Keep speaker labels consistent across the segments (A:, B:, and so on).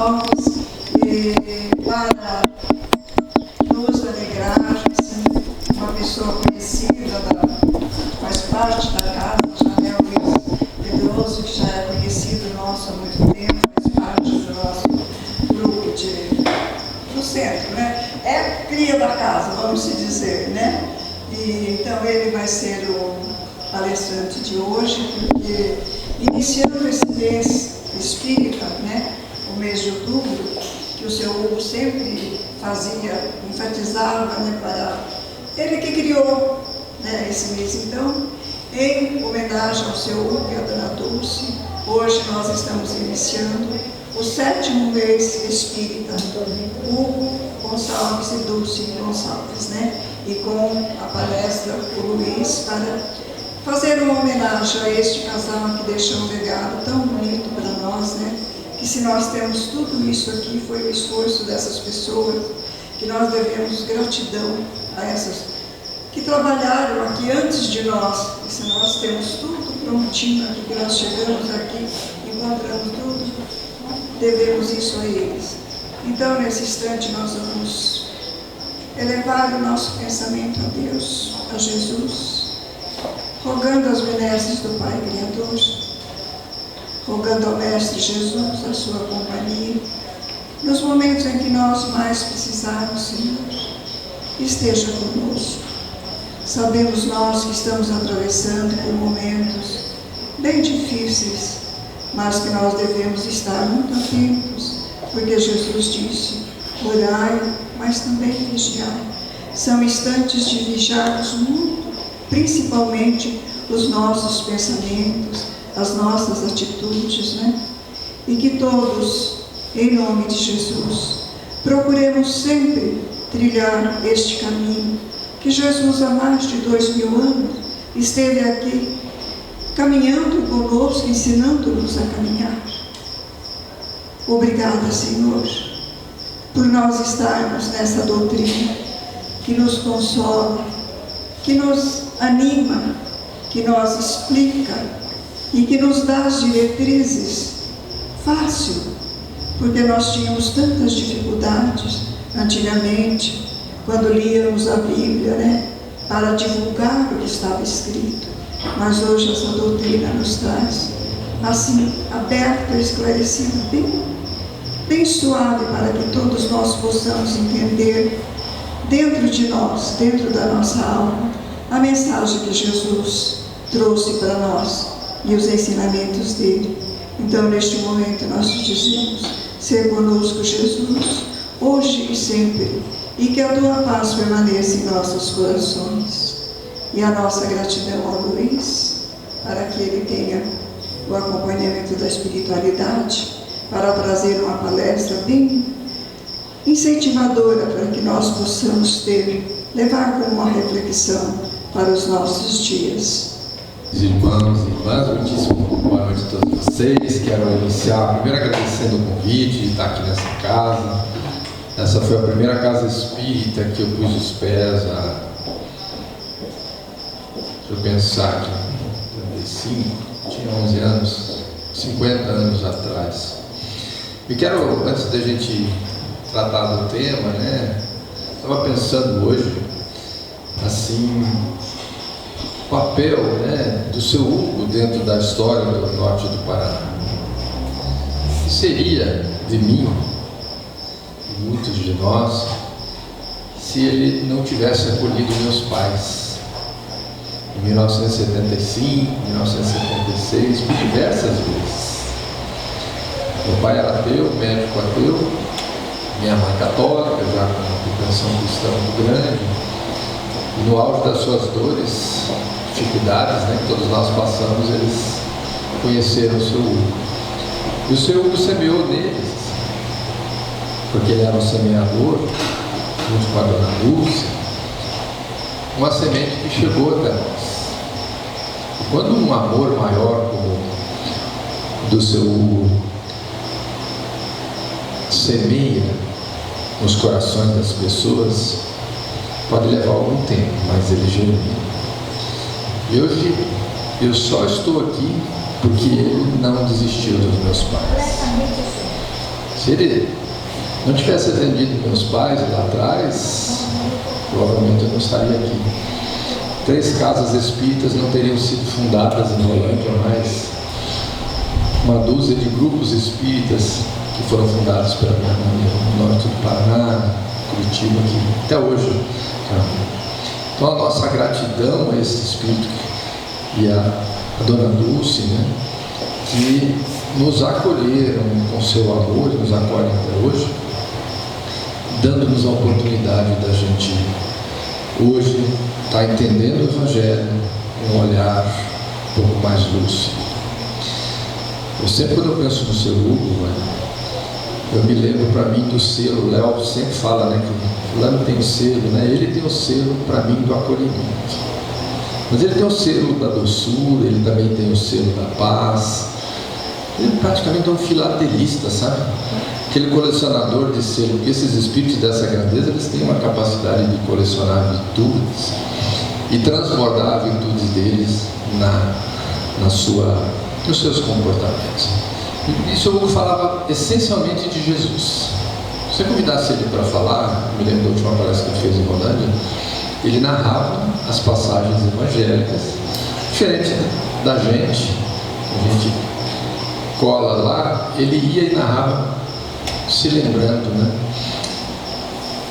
A: novos para nos alegrar. Uma pessoa conhecida, faz parte da casa, Janel Luiz Pedroso, que já é conhecido nosso há muito tempo, faz parte do nosso grupo do centro, né? É cria da casa, vamos se dizer, né? E, então ele vai ser o palestrante de hoje, porque iniciando esse mês espírita, né? O mês de outubro, que o seu Hugo sempre fazia, enfatizava, né? Para ele que criou, né, esse mês. Então, em homenagem ao seu Hugo e à dona Dulce, hoje nós estamos iniciando o 7º mês espírita, Hugo Gonçalves e Dulce Gonçalves, né? E com a palestra o Luiz, para fazer uma homenagem a este casal que deixou um legado tão bonito para nós, né? Que se nós temos tudo isso aqui, foi o esforço dessas pessoas, que nós devemos gratidão a essas que trabalharam aqui antes de nós. E se nós temos tudo prontinho aqui, que nós chegamos aqui, encontramos tudo, devemos isso a eles. Então, nesse instante, nós vamos elevar o nosso pensamento a Deus, a Jesus, rogando as benesses do Pai Criador, rogando ao Mestre Jesus a sua companhia, nos momentos em que nós mais precisarmos, Senhor, esteja conosco. Sabemos nós que estamos atravessando por momentos bem difíceis, mas que nós devemos estar muito atentos, porque Jesus disse: orai, mas também vigiai. São instantes de vigiarmos muito, principalmente os nossos pensamentos, as nossas atitudes, né? E que todos, em nome de Jesus, procuremos sempre trilhar este caminho, que Jesus há mais de 2000 anos esteve aqui, caminhando conosco, ensinando-nos a caminhar. Obrigada, Senhor, por nós estarmos nessa doutrina que nos consola, que nos anima, que nos explica e que nos dá as diretrizes fácil, porque nós tínhamos tantas dificuldades antigamente, quando líamos a Bíblia, né, para divulgar o que estava escrito. Mas hoje essa doutrina nos traz assim, aberta, esclarecida, bem suave, para que todos nós possamos entender dentro de nós, dentro da nossa alma, a mensagem que Jesus trouxe para nós e os ensinamentos dele. Então, neste momento, nós te dizemos: ser conosco, Jesus, hoje e sempre, e que a tua paz permaneça em nossos corações. E a nossa gratidão ao Luiz, para que ele tenha o acompanhamento da espiritualidade, para trazer uma palestra bem incentivadora, para que nós possamos levar como uma reflexão para os nossos dias.
B: Irmãos e irmãs, muitíssimo boa noite a todos vocês. Quero iniciar primeiro agradecendo o convite de estar aqui nessa casa. Essa foi a primeira casa espírita que eu pus os pés deixa eu pensar aqui, 35, tinha 11 anos, 50 anos atrás. E quero, antes da gente tratar do tema, né, estava pensando hoje, assim, o papel, né, do seu Hugo dentro da história do norte do Paraná. O que seria de mim, e muitos de nós, se ele não tivesse acolhido meus pais? Em 1975, 1976, por diversas vezes. Meu pai era ateu, médico ateu, minha mãe católica, já com uma propensão cristã muito grande, e no auge das suas dores, dificuldades, né, que todos nós passamos, eles conheceram o seu Hugo. E o seu Hugo semeou neles, porque ele era um semeador, junto com a dona Dulce, uma semente que chegou até nós. E quando um amor maior como o do seu Hugo semeia nos corações das pessoas, pode levar algum tempo, mas ele germina. E hoje eu só estou aqui porque ele não desistiu dos meus pais. Se ele não tivesse atendido meus pais lá atrás, provavelmente eu não estaria aqui. 3 casas espíritas não teriam sido fundadas em Rolândia, mas uma dúzia de grupos espíritas que foram fundados pela minha mãe no norte do Paraná, Curitiba, aqui, até hoje. Então a nossa gratidão a esse espírito e a Dona Dulce, né, que nos acolheram com seu amor, nos acolhem até hoje, dando-nos a oportunidade da gente hoje estar entendendo o Evangelho com um olhar um pouco mais lúcido. Eu sempre, quando eu penso no seu Hugo, eu me lembro para mim do selo. O Léo sempre fala, né, que fulano tem o selo, né? Ele tem o selo para mim do acolhimento, mas ele tem o selo da doçura, ele também tem o selo da paz. Ele praticamente é um filatelista, sabe? Aquele colecionador de selo, porque esses espíritos dessa grandeza, eles têm uma capacidade de colecionar virtudes e transbordar as virtudes deles nos seus comportamentos. Isso eu falava essencialmente de Jesus. Se você convidasse ele para falar, me lembro da última palestra que ele fez em Rolândia, ele narrava as passagens evangélicas, diferente da gente, a gente cola lá, ele ia e narrava se lembrando, né?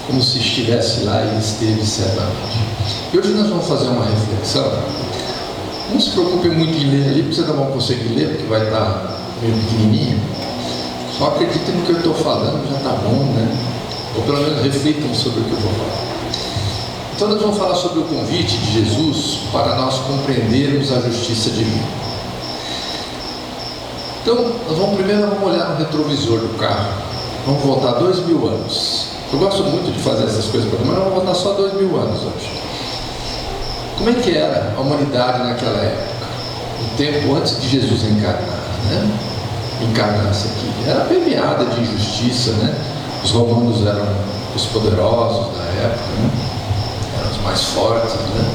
B: Como se estivesse lá e esteve certamente. E hoje nós vamos fazer uma reflexão. Não se preocupe muito em ler ali, porque vocês não vão conseguir ler, porque vai estar meio pequenininho. Só acreditem no que eu estou falando, já está bom, né? Ou pelo menos reflitam sobre o que eu vou falar. Então nós vamos falar sobre o convite de Jesus para nós compreendermos a justiça divina. Então, nós vamos olhar no retrovisor do carro. Vamos voltar 2000 anos. Eu gosto muito de fazer essas coisas, mas nós vamos voltar só 2000 anos hoje. Como é que era a humanidade naquela época? O tempo antes de Jesus encarnar, né? Encarnar-se aqui. Era permeada de injustiça, né? Os romanos eram os poderosos da época, né? Eram os mais fortes, né?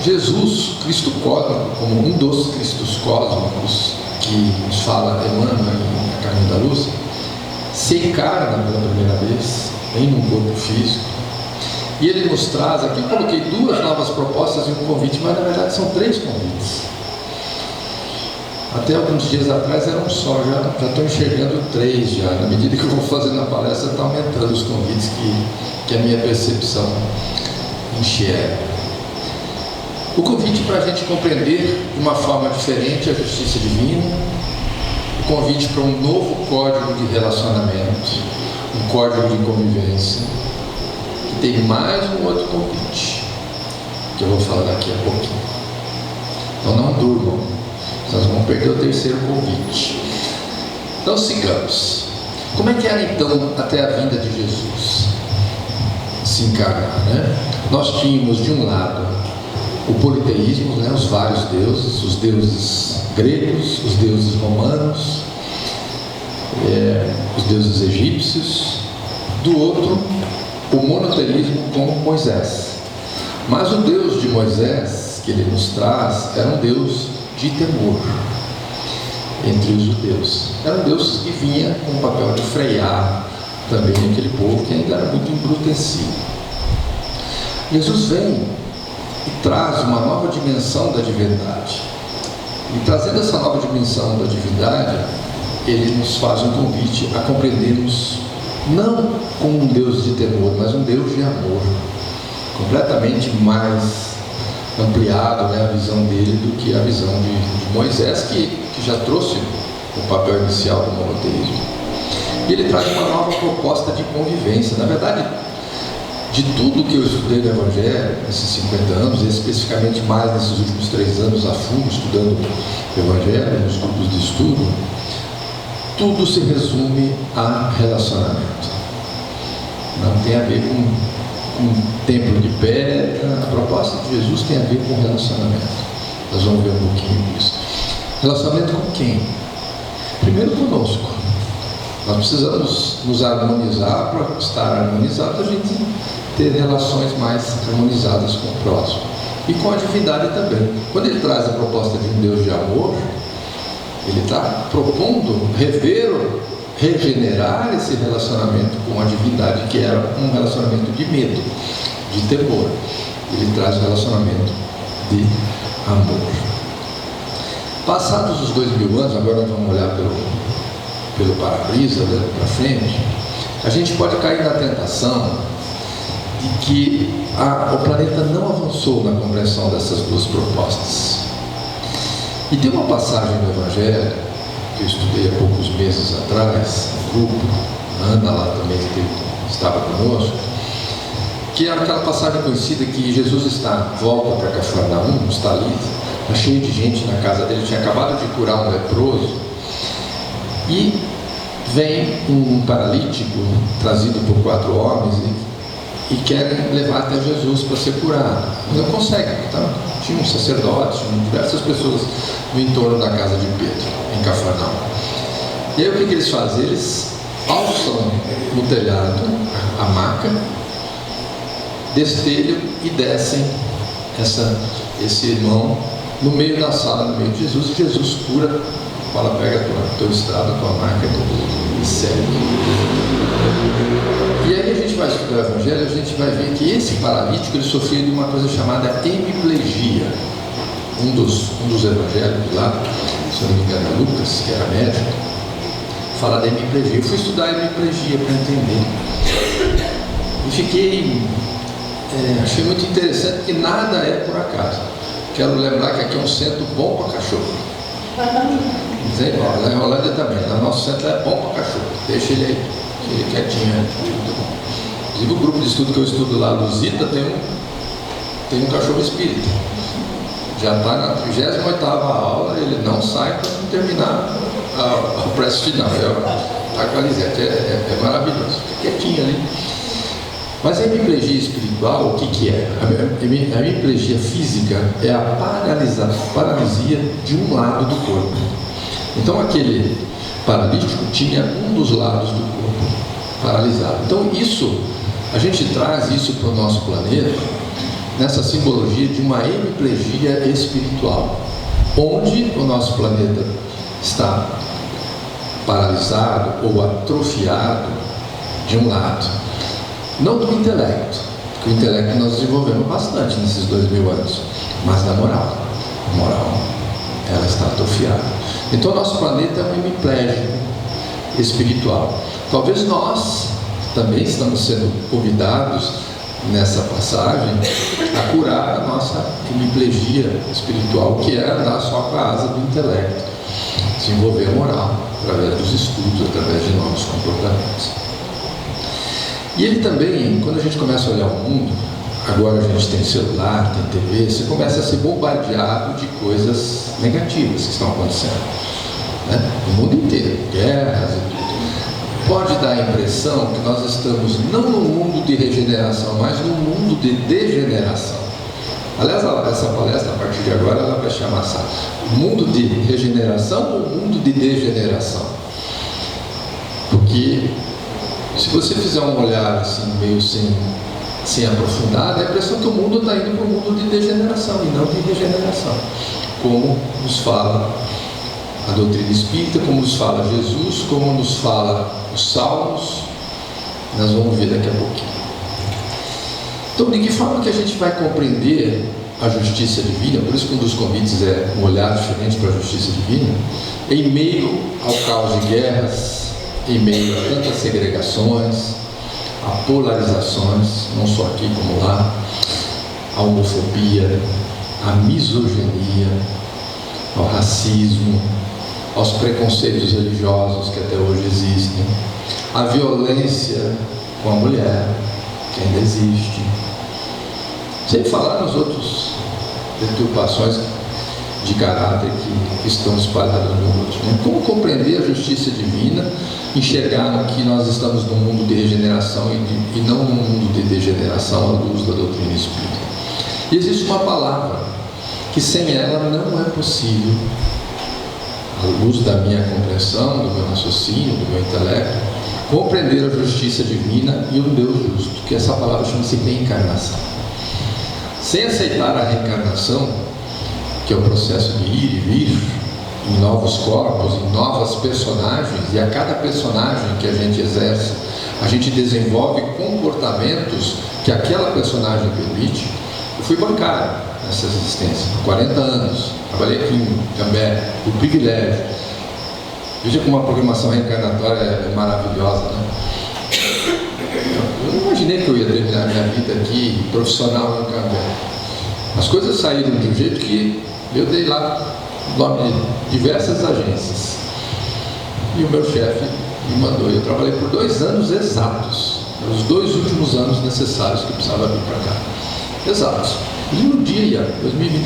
B: Jesus, Cristo cósmico, como um dos Cristos cósmicos que nos fala Emmanuel em A Caminho da Luz, se encarna pela primeira vez em um corpo físico, e ele nos traz aqui. Eu coloquei 2 novas propostas e um convite, mas na verdade são 3 convites. Até alguns dias atrás era um só, já estou enxergando 3 já. Na medida que eu vou fazendo a palestra, está aumentando os convites que a minha percepção enxerga. O convite para a gente compreender de uma forma diferente a justiça divina, o convite para um novo código de relacionamento, um código de convivência, que tem mais um outro convite, que eu vou falar daqui a pouquinho. Então não durmam, nós vamos perder o 3º convite. Então sigamos. Como é que era então até a vinda de Jesus se encarnar, né? Nós tínhamos de um lado o politeísmo, né, os vários deuses, os deuses gregos, os deuses romanos, os deuses egípcios. Do outro, o monoteísmo com Moisés. Mas o Deus de Moisés, que ele nos traz, era um Deus de temor entre os judeus. Era um Deus que vinha com o papel de frear também aquele povo que ainda era muito embrutecido. Jesus vem e traz uma nova dimensão da divindade. E trazendo essa nova dimensão da divindade, ele nos faz um convite a compreendermos não como um Deus de temor, mas um Deus de amor, completamente mais ampliado, né, a visão dele do que a visão de Moisés, que já trouxe o papel inicial do monoteísmo. E ele traz uma nova proposta de convivência. Na verdade, de tudo que eu estudei no Evangelho nesses 50 anos, e especificamente mais nesses últimos 3 anos a fundo, estudando o Evangelho, nos grupos de estudo, tudo se resume a relacionamento. Não tem a ver com um templo de pedra. A proposta de Jesus tem a ver com relacionamento. Nós vamos ver um pouquinho disso. Relacionamento com quem? Primeiro conosco. Nós precisamos nos harmonizar. Para estar harmonizados, a gente ter relações mais harmonizadas com o próximo e com a divindade também. Quando ele traz a proposta de um Deus de amor, ele está propondo rever regenerar esse relacionamento com a divindade, que era um relacionamento de medo, de temor. Ele traz um relacionamento de amor. Passados os 2000 anos, agora nós vamos olhar pelo para-brisa, olhando para frente, a gente pode cair na tentação de que o planeta não avançou na compreensão dessas duas propostas. E tem uma passagem do Evangelho que eu estudei há poucos meses atrás, no grupo, a Ana lá também estava conosco, que é aquela passagem conhecida que Jesus volta para Cafarnaum, está ali, está cheio de gente na casa dele, tinha acabado de curar um leproso, e vem um paralítico trazido por 4 homens e querem levar até Jesus para ser curado, mas não conseguem. Então, tinha um sacerdote, tinham diversas pessoas no entorno da casa de Pedro, em Cafarnaum. E aí o que eles fazem? Eles alçam no telhado a maca, destelham e descem esse irmão no meio da sala, no meio de Jesus, e Jesus cura, fala, pega a tua estrada, a tua maca e segue. E aí a gente vai estudar o Evangelho, a gente vai ver que esse paralítico, ele sofria de uma coisa chamada hemiplegia. Um dos evangelhos lá, se eu não me engano é Lucas, que era médico, fala da hemiplegia. Eu fui estudar a hemiplegia para entender. E achei muito interessante que nada é por acaso. Quero lembrar que aqui é um centro bom para cachorro. Lá em Holândia também, lá no nosso centro é bom para cachorro. Deixa ele aí, ele quietinho, tudo bom. Inclusive o grupo de estudo que eu estudo lá, Luzita, tem um cachorro espírita. Já está na 38ª aula, ele não sai para não terminar a prece final. Está com a Lisete, é maravilhoso, fica quietinho ali. Mas a hemiplegia espiritual, o que é? A hemiplegia física é a paralisia de um lado do corpo. Então aquele paralítico tinha um dos lados do corpo paralisado. Então a gente traz isso para o nosso planeta nessa simbologia de uma hemiplegia espiritual, onde o nosso planeta está paralisado ou atrofiado de um lado, não do intelecto, porque o intelecto nós desenvolvemos bastante nesses 2000 anos, mas da moral. A moral, ela está atrofiada. Então o nosso planeta é um hemiplégico espiritual. Talvez nós também estamos sendo convidados nessa passagem a curar a nossa hemiplegia espiritual, que é andar só com a asa do intelecto, desenvolver a moral através dos estudos, através de novos comportamentos. E ele também, quando a gente começa a olhar o mundo, agora a gente tem celular, tem TV, você começa a ser bombardeado de coisas negativas que estão acontecendo, né? No mundo inteiro, guerras e tudo. Pode dar a impressão que nós estamos não no mundo de regeneração, mas no mundo de degeneração. Aliás, essa palestra, a partir de agora, ela vai chamar mundo de regeneração ou mundo de degeneração? Porque se você fizer um olhar assim, meio sem aprofundar, dá a impressão que o mundo está indo para o mundo de degeneração e não de regeneração, como nos fala a doutrina espírita, como nos fala Jesus, como nos fala os Salmos. Nós vamos ver daqui a pouquinho. Então, de que forma que a gente vai compreender a justiça divina? Por isso que um dos convites é um olhar diferente para a justiça divina, em meio ao caos de guerras, em meio a tantas segregações, a polarizações, não só aqui como lá, a homofobia, a misoginia, ao racismo, aos preconceitos religiosos que até hoje existem, a violência com a mulher, que ainda existe, sem falar nas outras deturpações de caráter que estão espalhadas no mundo. Né? Como compreender a justiça divina, enxergar que nós estamos num mundo de regeneração e não num mundo de degeneração à luz da doutrina espírita? E existe uma palavra que sem ela não é possível, à luz da minha compreensão, do meu raciocínio, do meu intelecto, compreender a justiça divina e o Deus justo, que essa palavra chama-se reencarnação. Sem aceitar a reencarnação, que é o processo de ir e vir, em novos corpos, em novas personagens, e a cada personagem que a gente exerce, a gente desenvolve comportamentos que aquela personagem permite. Eu fui bancário nessa existência, por 40 anos, trabalhei aqui em Cambé, o privilégio. Veja como a programação reencarnatória é maravilhosa, né? Eu não imaginei que eu ia terminar minha vida aqui, profissional em Cambé. As coisas saíram de um jeito que eu dei lá o nome de diversas agências. E o meu chefe me mandou. Eu trabalhei por 2 anos exatos, os 2 últimos anos necessários que eu precisava vir para cá. Exatos. E no dia,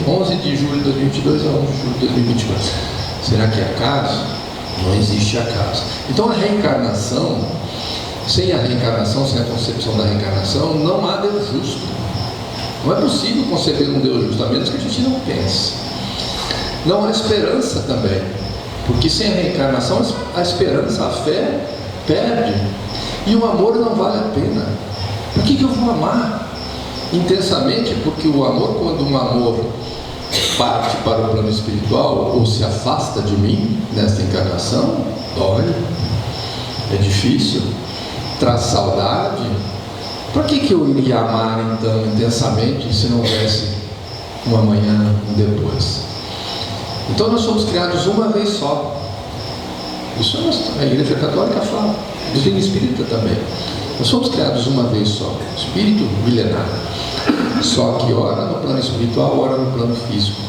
B: 11 de julho de 2022 a 11 de julho de 2022. Será que é acaso? Não existe acaso. Então a reencarnação, sem a reencarnação, sem a concepção da reencarnação, não há Deus justo. Não é possível conceber um Deus justo, a menos que a gente não pense. Não há esperança também, porque sem a reencarnação a esperança, a fé perde. E o amor não vale a pena. Por que eu vou amar intensamente? Porque o amor, quando um amor parte para o plano espiritual ou se afasta de mim nesta encarnação, dói, é difícil, traz saudade. Por que eu iria amar então intensamente se não houvesse um amanhã, um depois? Então nós somos criados uma vez só. Isso a Igreja Católica fala, a doutrina espírita também. Nós somos criados uma vez só, espírito milenar. Só que ora no plano espiritual, ora no plano físico,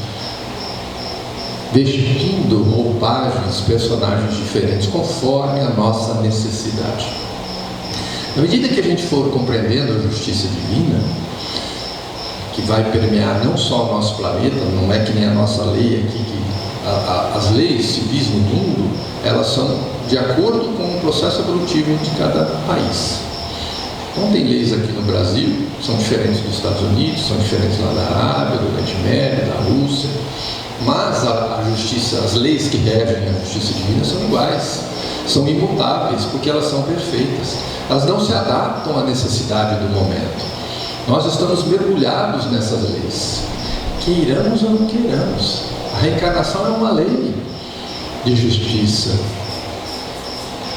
B: vestindo roupagens, personagens diferentes, conforme a nossa necessidade. Na medida que a gente for compreendendo a justiça divina, que vai permear não só o nosso planeta, não é que nem a nossa lei aqui, que as leis civis no mundo, elas são de acordo com o processo evolutivo de cada país. Então tem leis aqui no Brasil, são diferentes dos Estados Unidos, são diferentes lá da Arábia, do Oriente Médio, da Rússia, mas a justiça, as leis que regem a justiça divina são iguais, são imutáveis, porque elas são perfeitas. Elas não se adaptam à necessidade do momento. Nós estamos mergulhados nessas leis, queiramos ou não queiramos. A reencarnação é uma lei de justiça.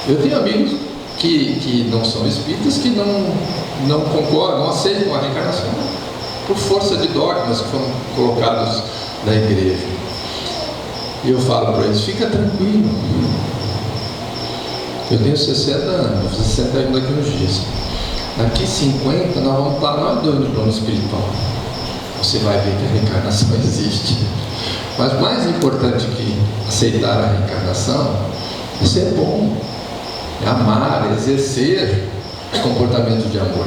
B: Eu tenho amigos que não são espíritas, que não concordam, não aceitam a reencarnação, por força de dogmas que foram colocados na igreja. E eu falo para eles, fica tranquilo. Eu tenho 60 anos, vou fazer 61 daqui uns dias. Daqui 50 nós vamos estar nós dois no plano espiritual. Você vai ver que a reencarnação existe. Mas mais importante que aceitar a reencarnação é ser bom, é amar, é exercer os comportamentos de amor.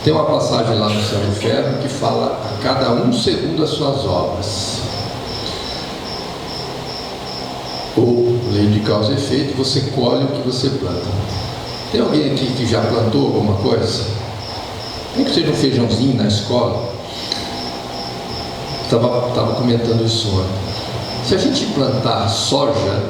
B: Tem uma passagem lá no Céu e Inferno que fala a cada um segundo as suas obras. Ou lei de causa e efeito, você colhe o que você planta. Tem alguém aqui que já plantou alguma coisa? Nem que seja um feijãozinho na escola. Estava comentando isso ontem. Se a gente plantar soja,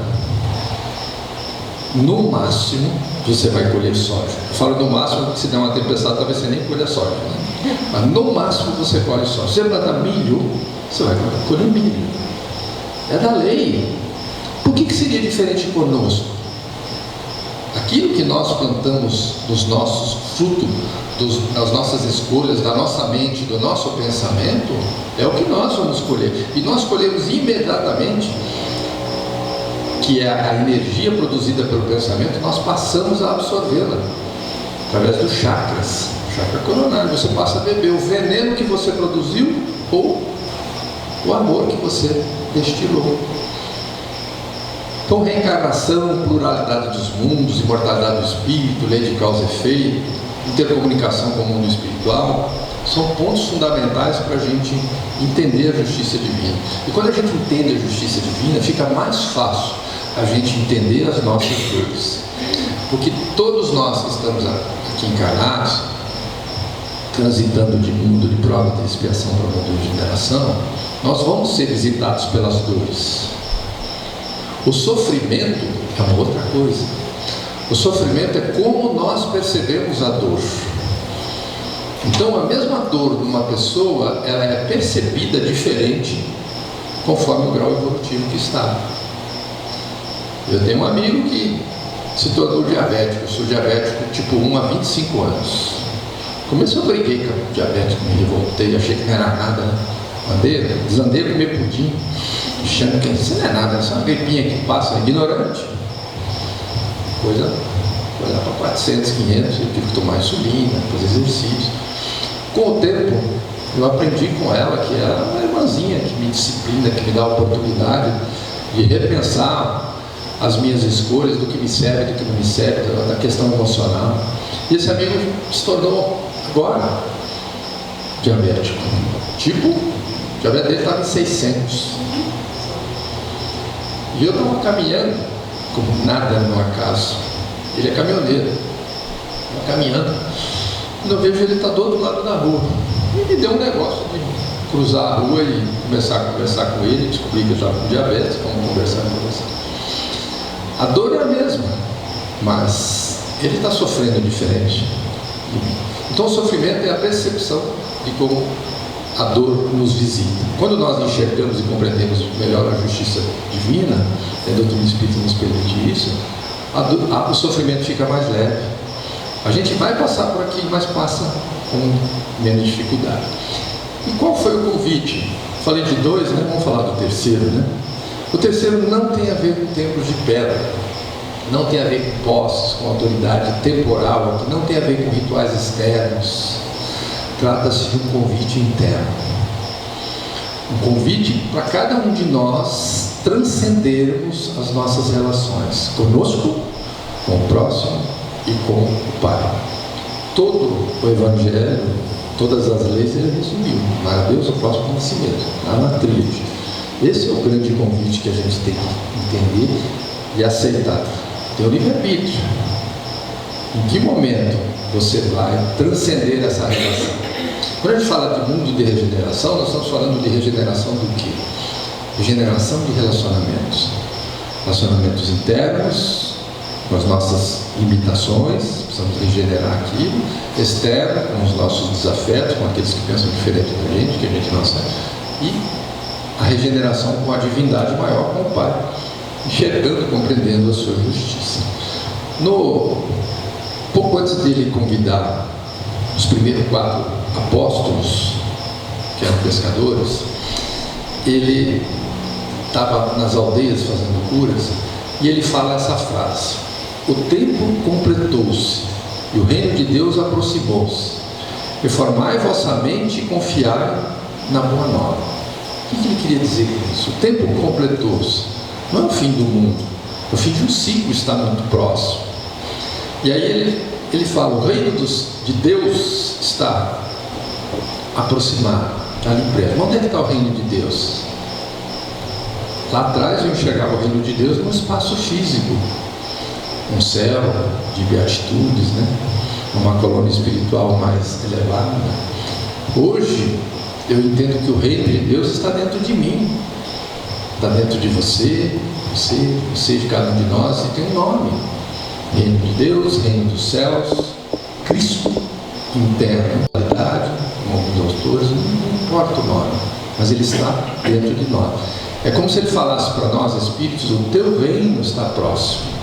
B: no máximo você vai colher soja. Eu falo no máximo porque se der uma tempestade talvez você nem colha soja, né? Mas no máximo você colhe soja. Se você plantar milho, você vai colher milho. É da lei. Por que seria diferente conosco? Aquilo que nós plantamos dos nossos frutos, das nossas escolhas, da nossa mente, do nosso pensamento, é o que nós vamos colher. E nós colhemos imediatamente, que é a energia produzida pelo pensamento, nós passamos a absorvê-la através dos chakras, chakra coronário. Você passa a beber o veneno que você produziu ou o amor que você destilou. Então, reencarnação, pluralidade dos mundos, imortalidade do espírito, lei de causa e efeito, intercomunicação com o mundo espiritual, são pontos fundamentais para a gente entender a justiça divina. E quando a gente entende a justiça divina, fica mais fácil a gente entender as nossas dores. Porque todos nós que estamos aqui encarnados, transitando de mundo de prova de expiação para o mundo de regeneração, nós vamos ser visitados pelas dores. O sofrimento é uma outra coisa. O sofrimento é como nós percebemos a dor. Então a mesma dor de uma pessoa, ela é percebida diferente conforme o grau evolutivo que está. Eu tenho um amigo que se tornou diabético. Eu sou diabético tipo 1 há 25 anos. Começou a briguei com o diabético, me revoltei, achei que não era nada, né? Desandei a comer pudim, achando que isso não é nada, é só uma gripinha que passa, ignorante. Coisa para 400, 500, eu tive que tomar insulina, fazer exercício. Com o tempo, eu aprendi com ela que ela é uma irmãzinha que me disciplina, que me dá a oportunidade de repensar as minhas escolhas, do que me serve, do que não me serve, da questão emocional. E esse amigo se tornou agora diabético. Tipo, o diabetes dele estava em 600. E eu estava caminhando, como nada no acaso. Ele é caminhoneiro. Estava caminhando. Quando eu vejo ele está do outro lado da rua. E me deu um negócio de cruzar a rua e começar a conversar com ele, descobrir que eu estava com diabetes, vamos conversar. A dor é a mesma, mas ele está sofrendo diferente. Então o sofrimento é a percepção de como a dor nos visita. Quando nós enxergamos e compreendemos melhor a justiça divina, a doutrina espírita nos permite isso, o sofrimento fica mais leve. A gente vai passar por aqui, mas passa com menos dificuldade. E qual foi o convite? Falei de 2, né? Vamos falar do terceiro, né? O terceiro não tem a ver com templos de pedra, não tem a ver com posses, com autoridade temporal aqui, não tem a ver com rituais externos. Trata-se de um convite interno. Um convite para cada um de nós transcendermos as nossas relações conosco, com o próximo e com o Pai. Todo o Evangelho, todas as leis, ele resumiu: amar a Deus, o próximo como a si mesmo, lá na tríade. Esse é o grande convite que a gente tem que entender e aceitar. Tem o livre-arbítrio. Em que momento você vai transcender essa relação? Quando a gente fala de mundo de regeneração, nós estamos falando de regeneração do quê? Regeneração de relacionamentos. Relacionamentos internos, com as nossas limitações, precisamos regenerar aquilo. Externo, com os nossos desafetos, com aqueles que pensam diferente da gente, que a gente não sabe. E a regeneração com a divindade maior, com o Pai, enxergando e compreendendo a sua justiça. Pouco antes dele convidar os primeiros 4 apóstolos, que eram pescadores, ele estava nas aldeias fazendo curas, e ele fala essa frase: o tempo completou-se e o reino de Deus aproximou-se. Reformai vossa mente e confiai na boa nova. O que ele queria dizer com isso? O tempo completou-se. Não é o fim do mundo. O fim de um ciclo está muito próximo. E aí ele fala: o reino de Deus está aproximado, está ali perto. Onde é que está o reino de Deus? Lá atrás eu enxergava o reino de Deus num espaço físico, um céu de beatitudes, né? Uma colônia espiritual mais elevada. Hoje eu entendo que o reino de Deus está dentro de mim, está dentro de você de cada um de nós, e tem um nome: reino de Deus, reino dos céus, Cristo interno, qualidade, como alguns autores, não importa o nome, mas ele está dentro de nós. É como se ele falasse para nós, espíritos: o teu reino está próximo.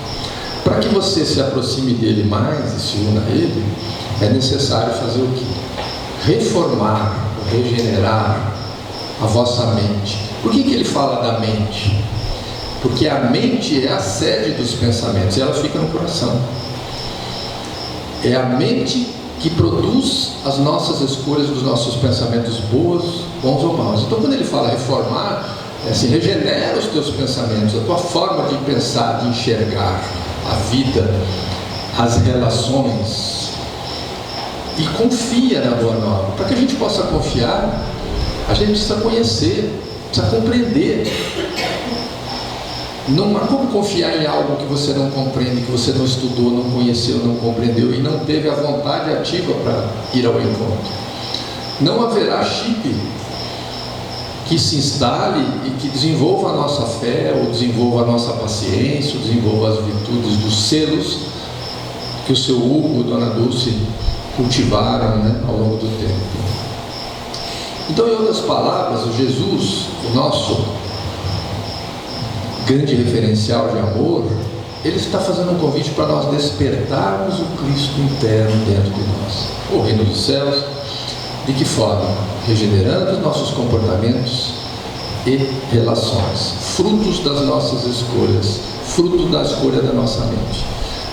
B: Para que você se aproxime dele mais e se una a ele, é necessário fazer o quê? Reformar, regenerar a vossa mente. Por que ele fala da mente? Porque a mente é a sede dos pensamentos, e ela fica no coração. É a mente que produz as nossas escolhas, dos nossos pensamentos bons ou maus. Então, quando ele fala reformar, é assim: regenera os teus pensamentos, a tua forma de pensar, de enxergar a vida, as relações, e confia na boa nova. Para que a gente possa confiar, a gente precisa conhecer, precisa compreender. Não há como confiar em algo que você não compreende, que você não estudou, não conheceu, não compreendeu e não teve a vontade ativa para ir ao encontro. Não haverá chip que se instale e que desenvolva a nossa fé, ou desenvolva a nossa paciência, ou desenvolva as virtudes dos selos que o seu Hugo e Dona Dulce cultivaram, né, ao longo do tempo. Então, em outras palavras, o Jesus, o nosso grande referencial de amor, ele está fazendo um convite para nós despertarmos o Cristo interno dentro de nós. O reino dos céus, de que forma? Regenerando os nossos comportamentos e relações, frutos das nossas escolhas, fruto da escolha da nossa mente.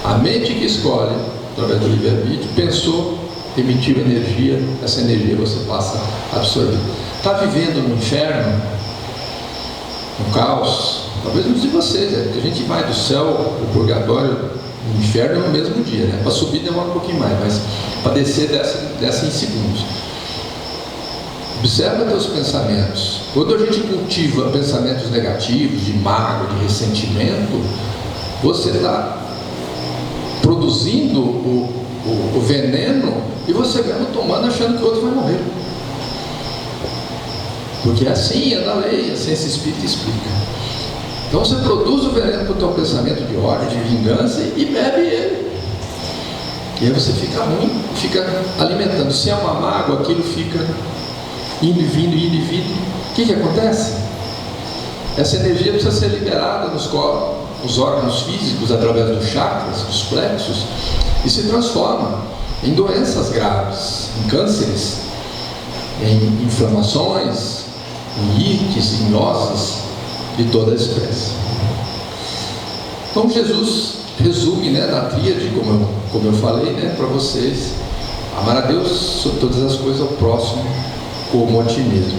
B: A mente que escolhe, através do livre-arbítrio, pensou, emitiu energia, essa energia você passa a absorver. Está vivendo no inferno, no caos? Talvez não de vocês, porque a gente vai do céu, o purgatório, o inferno no mesmo dia, né? Para subir demora um pouquinho mais, mas para descer desce em segundos. Observa teus pensamentos. Quando a gente cultiva pensamentos negativos, de mágoa, de ressentimento, você está produzindo o veneno e você mesmo tomando, achando que o outro vai morrer. Porque assim é da lei, a ciência espírita explica. Então você produz o veneno com o teu pensamento de ódio, de vingança e bebe ele. E aí você fica ruim, fica alimentando. Se é uma mágoa, aquilo fica indo e vindo, indo e vindo. O que acontece? Essa energia precisa ser liberada nos órgãos físicos, através dos chakras, dos plexos, e se transforma em doenças graves, em cânceres, em inflamações, em ites, em nozes de toda a espécie. Então Jesus resume, né, na tríade, como eu falei, né, para vocês: amar a Deus sobre todas as coisas, ao próximo como a ti mesmo.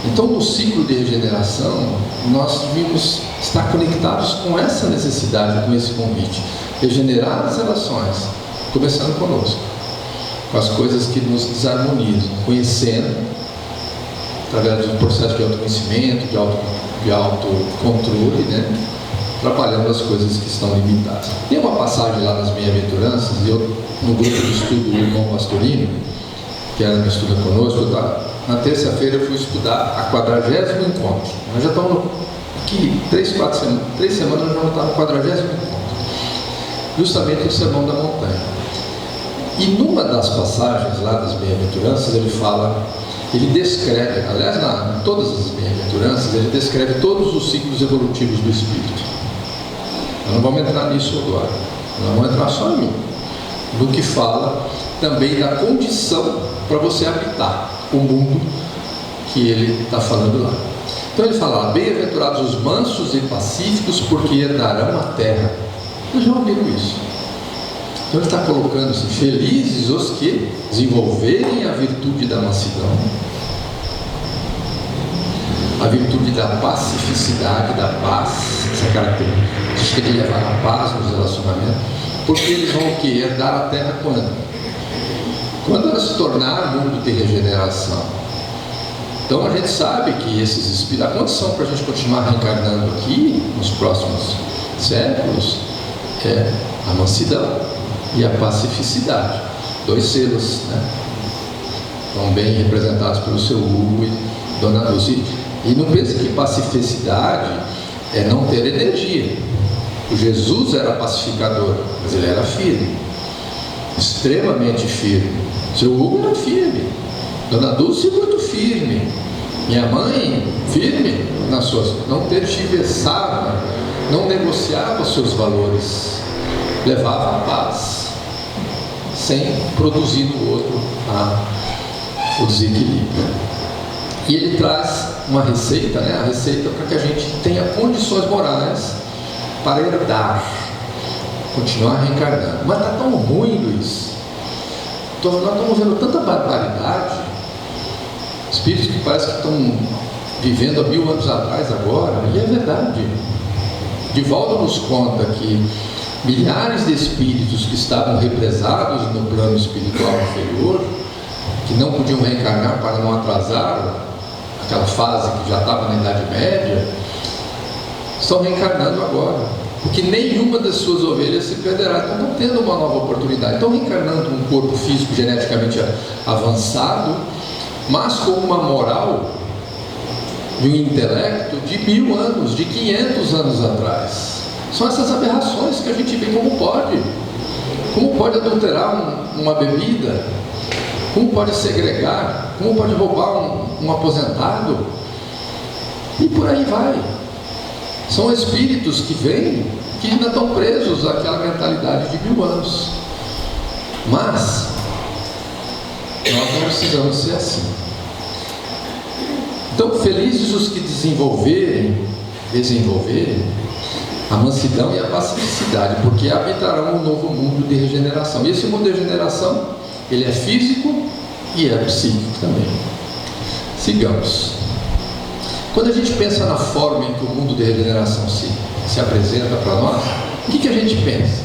B: Então, no ciclo de regeneração, nós devíamos estar conectados com essa necessidade, com esse convite. Regenerar as relações, começando conosco, com as coisas que nos desarmonizam, conhecendo, através do processo de autoconhecimento, de autocontrole, né? Trabalhando as coisas que estão limitadas. Tem uma passagem lá nas Bem-aventuranças, e eu, no grupo de estudo do irmão Pastorino, que era no Estuda Conosco, na terça-feira eu fui estudar a 40º encontro. Nós já estamos aqui, 3 semanas nós vamos estar no 40º encontro, justamente o Sermão da Montanha. E numa das passagens lá das Bem-aventuranças, ele descreve, aliás, em todas as Bem-aventuranças, ele descreve todos os ciclos evolutivos do Espírito. Nós não vamos entrar nisso agora, nós vamos entrar só em no que fala também da condição para você habitar o mundo que ele está falando lá. Então ele fala: bem-aventurados os mansos e pacíficos, porque herdarão a terra. Vocês já ouviram isso? Então ele está colocando assim: felizes os que desenvolverem a virtude da mansidão, a virtude da pacificidade, da paz, essa característica de levar a paz nos relacionamentos, porque eles vão o quê? Herdar a terra quando? Quando ela se tornar mundo de regeneração. Então a gente sabe que esses espíritos, a condição para a gente continuar reencarnando aqui nos próximos séculos é a mansidão e a pacificidade, 2 selos, né? Estão bem representados pelo seu Hugo e Dona Dulce. E não pense que pacificidade é não ter energia. O Jesus era pacificador, mas ele era firme, extremamente firme. Seu Hugo era firme, Dona Dulce muito firme, minha mãe firme nas suas, não tergiversava, não negociava os seus valores, levava a paz, sem produzir no outro o desequilíbrio. E ele traz uma receita, né? A receita para que a gente tenha condições morais para herdar, continuar reencarnando. Mas está tão ruim, Luiz. Nós estamos vendo tanta barbaridade, espíritos que parece que estão vivendo há 1000 anos atrás agora, e é verdade. Divaldo nos conta que milhares de espíritos que estavam represados no plano espiritual inferior, que não podiam reencarnar para não atrasar aquela fase que já estava na Idade Média, estão reencarnando agora, porque nenhuma das suas ovelhas se perderá. Então estão tendo uma nova oportunidade, estão reencarnando um corpo físico geneticamente avançado, mas com uma moral e um intelecto de 1000 anos, de 500 anos atrás. São essas aberrações que a gente vê. Como pode adulterar uma bebida, como pode segregar, como pode roubar um aposentado, e por aí vai. São espíritos que vêm, que ainda estão presos àquela mentalidade de 1000 anos. Mas nós não precisamos ser assim. Então, felizes os que desenvolverem a mansidão e a pacificidade, porque habitarão um novo mundo de regeneração. E esse mundo de regeneração, ele é físico e é psíquico também. Sigamos. Quando a gente pensa na forma em que o mundo de regeneração se apresenta para nós, o que a gente pensa?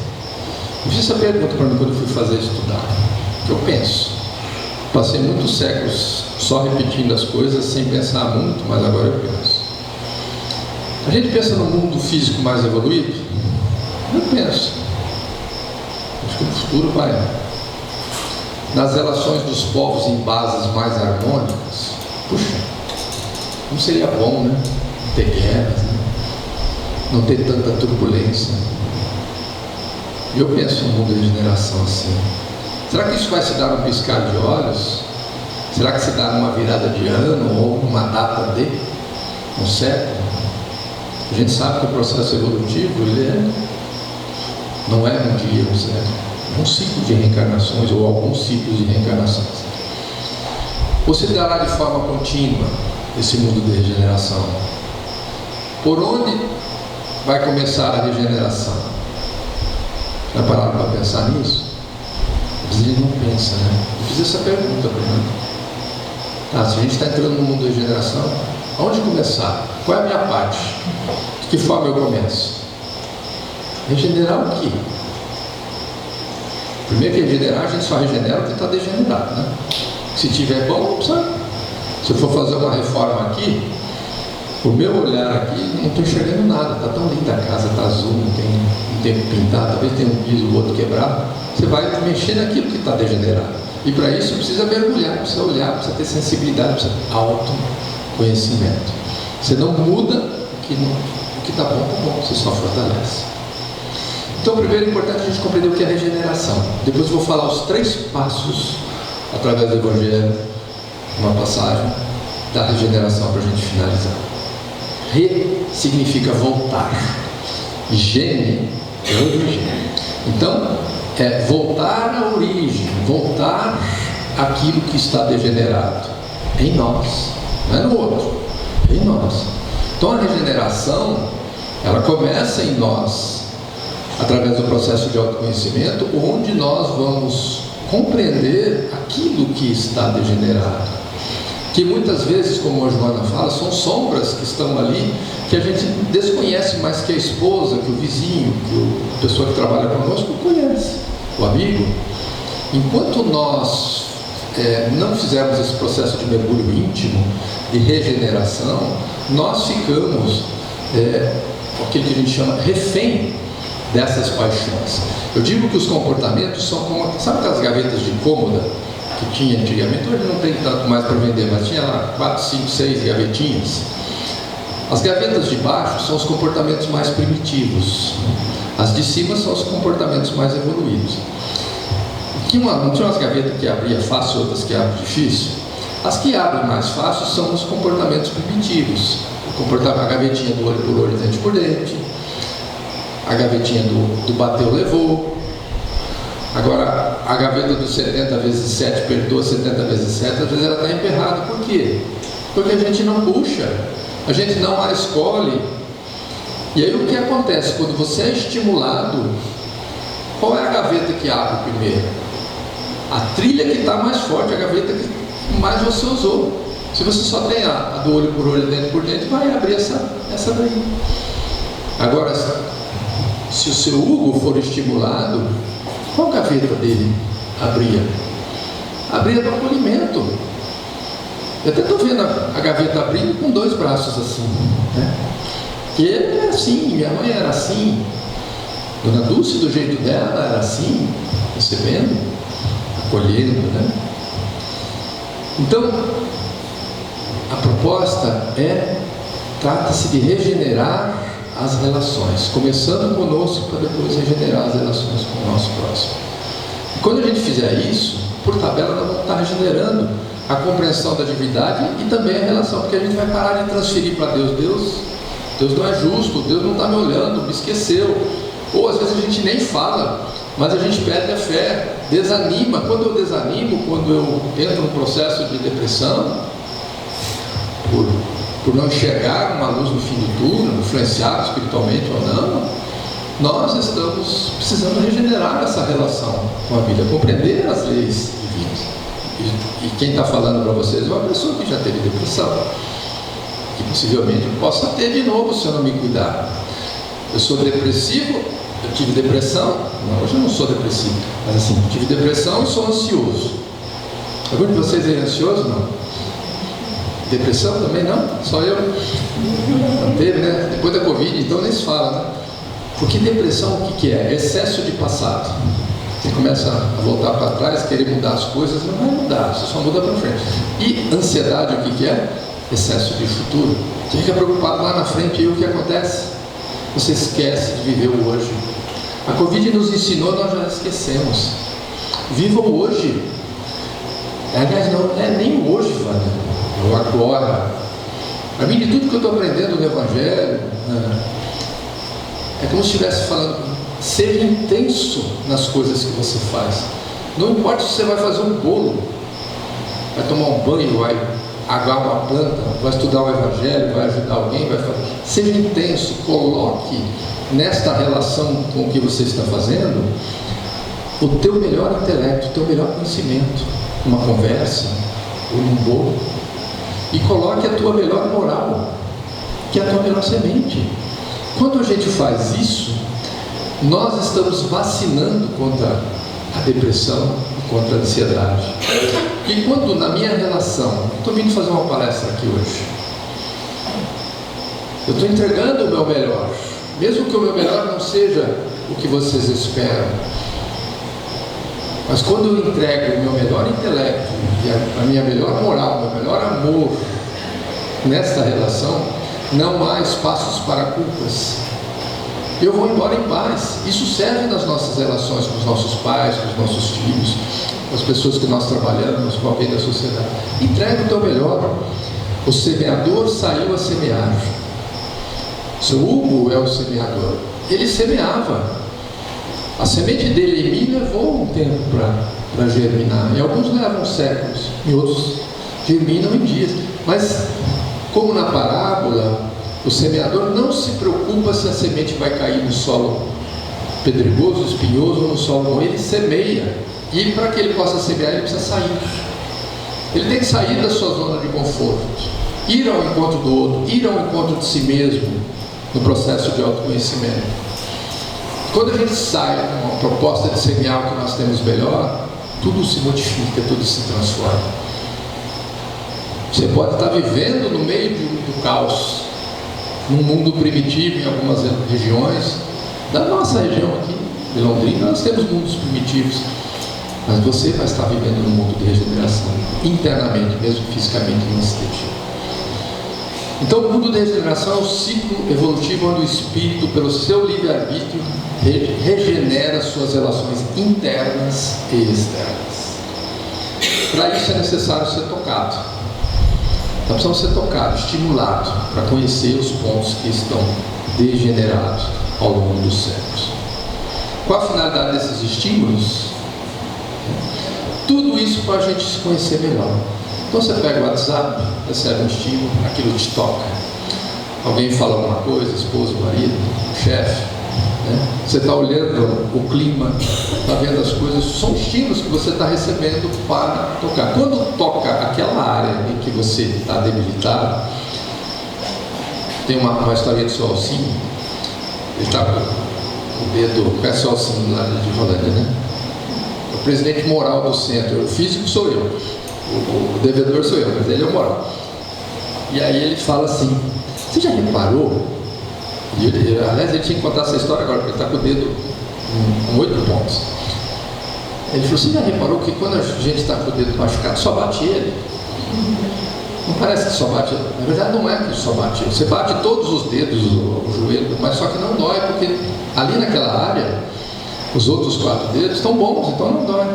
B: Eu fiz essa pergunta para mim quando eu fui fazer estudar. O que eu penso? Passei muitos séculos só repetindo as coisas sem pensar muito, mas agora eu penso. A gente pensa no mundo físico mais evoluído? Eu penso. Acho que no futuro vai. Nas relações dos povos em bases mais harmônicas, puxa, não seria bom, né? Não ter guerras, né? Não ter tanta turbulência. Eu penso no mundo de regeneração assim. Será que isso vai se dar num piscar de olhos? Será que se dá numa virada de ano ou numa data de um século? A gente sabe que o processo evolutivo ele não é um dia, um século, é um ciclo de reencarnações ou alguns ciclos de reencarnações. Ou se dará de forma contínua esse mundo de regeneração? Por onde vai começar a regeneração? Já pararam para pensar nisso? Às vezes a gente não pensa, né? Eu fiz essa pergunta para mim. Se a gente está entrando no mundo de regeneração, aonde começar? Qual é a minha parte? De que forma eu começo? Regenerar o quê? Primeiro que regenerar, a gente só regenera o que está degenerado, né? Se tiver bom, não precisa. Se eu for fazer uma reforma aqui, o meu olhar aqui, não estou enxergando nada. Está tão linda a casa, está azul, não tem pintado, talvez tenha um piso, o outro quebrado. Você vai mexer naquilo que está degenerado. E para isso precisa mergulhar, precisa olhar, precisa ter sensibilidade, precisa ter autoconhecimento. Você não muda o que está bom, você só fortalece. Então, primeiro é importante a gente compreender o que é regeneração. Depois eu vou falar os 3 passos, através do Evangelho, uma passagem da regeneração para a gente finalizar. Re significa voltar. Gene é origem. Então, é voltar à origem, voltar àquilo que está degenerado em nós, não é no outro, é em nós. Então a regeneração, ela começa em nós, através do processo de autoconhecimento, onde nós vamos compreender aquilo que está degenerado, que muitas vezes, como a Joana fala, são sombras que estão ali, que a gente desconhece mais que a esposa, que o vizinho, que a pessoa que trabalha conosco conhece, o amigo. Enquanto nós não fizermos esse processo de mergulho íntimo, de regeneração, nós ficamos aquilo que a gente chama refém dessas paixões. Eu digo que os comportamentos são como, sabe aquelas gavetas de cômoda que tinha antigamente? Hoje não tem tanto mais para vender, mas tinha lá 4, 5, 6 gavetinhas. As gavetas de baixo são os comportamentos mais primitivos, as de cima são os comportamentos mais evoluídos. Não tinha umas gavetas que abria fácil, outras que abrem difícil? As que abrem mais fácil são os comportamentos primitivos. A gavetinha do olho por olho, dente por dente, a gavetinha do bateu, levou. Agora, a gaveta do 70 vezes 7 perdoa 70 vezes 7, às vezes ela está emperrada. Por quê? Porque a gente não puxa, a gente não a escolhe. E aí o que acontece? Quando você é estimulado, qual é a gaveta que abre primeiro? A trilha que está mais forte, a gaveta que mais você usou. Se você só tem a do olho por olho, dente por dente, vai abrir essa daí. Agora, se o seu Hugo for estimulado, qual gaveta dele abria? Abria do acolhimento. Eu até estou vendo a gaveta abrindo com 2 braços assim, né? Que ele é assim, minha mãe era assim, Dona Dulce do jeito dela era assim, recebendo, acolhendo, né? Então, a proposta trata-se de regenerar as relações, começando conosco para depois regenerar as relações com o nosso próximo. E quando a gente fizer isso, por tabela nós vamos estar regenerando a compreensão da divindade e também a relação, porque a gente vai parar de transferir para Deus Deus não é justo, Deus não está me olhando, me esqueceu. Ou às vezes a gente nem fala, mas a gente perde a fé, desanima. Quando eu desanimo, quando eu entro num processo de depressão, por não enxergar uma luz no fim do túnel, influenciado espiritualmente ou não, nós estamos precisando regenerar essa relação com a vida, compreender as leis divinas. E quem está falando para vocês é uma pessoa que já teve depressão, que possivelmente possa ter de novo se eu não me cuidar. Eu sou depressivo, eu tive depressão, não, hoje eu não sou depressivo, mas assim, tive depressão e sou ansioso. Algum de vocês é ansioso? Não? Depressão também não? Só eu? Não teve, né? Depois da Covid, então nem se fala, né? Porque depressão o que é? Excesso de passado. Você começa a voltar para trás, querer mudar as coisas, não vai mudar, você só muda para frente. E ansiedade o que é? Excesso de futuro. Você fica preocupado lá na frente e o que acontece? Você esquece de viver o hoje. A Covid nos ensinou, nós já esquecemos. Viva o hoje. Aliás, não é nem o hoje, Vânia. É o agora. Para mim, de tudo que eu estou aprendendo no Evangelho, é como se estivesse falando, seja intenso nas coisas que você faz. Não importa se você vai fazer um bolo, vai tomar um banho, vai aguar uma planta, vai estudar o Evangelho, vai ajudar alguém, vai fazer. Seja intenso, coloque nesta relação com o que você está fazendo o teu melhor intelecto, o teu melhor conhecimento, numa conversa ou num bolo, e coloque a tua melhor moral, que é a tua melhor semente. Quando a gente faz isso, nós estamos vacinando contra a depressão, contra a ansiedade. E quando na minha relação, estou vindo fazer uma palestra aqui hoje, eu estou entregando o meu melhor, mesmo que o meu melhor não seja o que vocês esperam, mas quando eu entrego o meu melhor intelecto, e a minha melhor moral, o meu melhor amor nesta relação, não há espaços para culpas. Eu vou embora em paz. Isso serve nas nossas relações com os nossos pais, com os nossos filhos, com as pessoas que nós trabalhamos, com alguém da sociedade. Entrega o teu melhor. O semeador saiu a semear. Seu Hugo é o semeador. Ele semeava. A semente dele em mim levou um tempo para germinar. E alguns levam séculos, e outros germinam em dias. Mas, como na parábola, o semeador não se preocupa se a semente vai cair no solo pedregoso, espinhoso ou no solo bom. Ele semeia. E para que ele possa semear, ele precisa sair. Ele tem que sair da sua zona de conforto, ir ao encontro do outro, ir ao encontro de si mesmo, no processo de autoconhecimento. Quando a gente sai com uma proposta de semear o que nós temos melhor, tudo se modifica, tudo se transforma. Você pode estar vivendo no meio do caos, num mundo primitivo em algumas regiões. Da nossa região aqui, de Londrina, nós temos mundos primitivos, mas você vai estar vivendo num mundo de regeneração, internamente, mesmo fisicamente não esteja. Então, o mundo de regeneração é um ciclo evolutivo onde o espírito, pelo seu livre-arbítrio, regenera suas relações internas e externas. Para isso é necessário ser tocado. Então precisamos ser tocados, estimulados, para conhecer os pontos que estão degenerados ao longo dos séculos. Qual a finalidade desses estímulos? Tudo isso para a gente se conhecer melhor. Então você pega o WhatsApp, recebe um estímulo, aquilo te toca. Alguém fala alguma coisa, esposa, marido, chefe, né? Você está olhando o clima, está vendo as coisas, são estímulos que você está recebendo para tocar. Quando toca aquela área em que você está debilitado, tem uma história do seu Alcino, ele está com o dedo, conhece o Alcino lá de Rolândia, né? O presidente moral do centro, o físico sou eu, o devedor sou eu, mas ele é o moral. E aí ele fala assim, você já reparou? Aliás, ele tinha que contar essa história agora, porque ele está com o dedo com 8 pontos. Ele falou, você já reparou que quando a gente está com o dedo machucado, só bate ele? Não parece que só bate ele. Na verdade não é que só bate ele. Você bate todos os dedos, o joelho, mas só que não dói, porque ali naquela área, os outros 4 dedos estão bons, então não dói.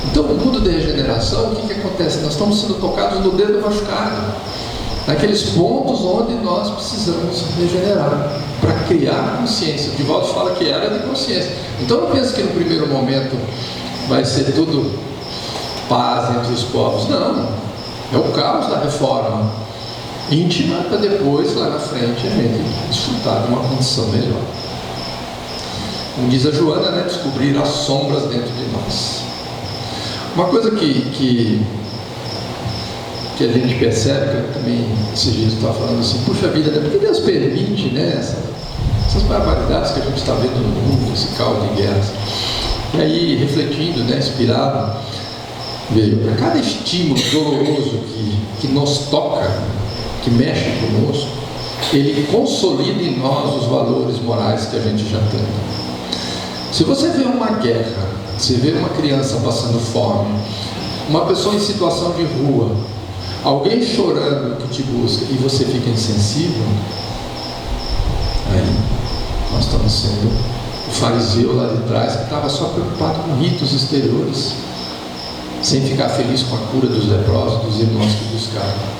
B: Então, no mundo de regeneração, o que acontece? Nós estamos sendo tocados no dedo machucado. naqueles pontos onde nós precisamos regenerar, para criar consciência. O Divaldo fala que era de consciência. Então não pense que no primeiro momento vai ser tudo paz entre os povos. Não, é o caos da reforma íntima, para depois, lá na frente, a gente desfrutar de uma condição melhor. Como diz a Joana, né, descobrir as sombras dentro de nós. Uma coisa que a gente percebe, que eu também esses dias estava falando assim, puxa vida, né, por que Deus permite, né, essas barbaridades que a gente está vendo no mundo, esse caos de guerras? E aí, refletindo, né, inspirado, veio, a cada estímulo doloroso que nos toca, que mexe conosco, ele consolida em nós os valores morais que a gente já tem. Se você vê uma guerra, se vê uma criança passando fome, uma pessoa em situação de rua, alguém chorando que te busca e você fica insensível, aí nós estamos sendo o fariseu lá de trás que estava só preocupado com ritos exteriores, sem ficar feliz com a cura dos leprosos, dos irmãos que buscaram.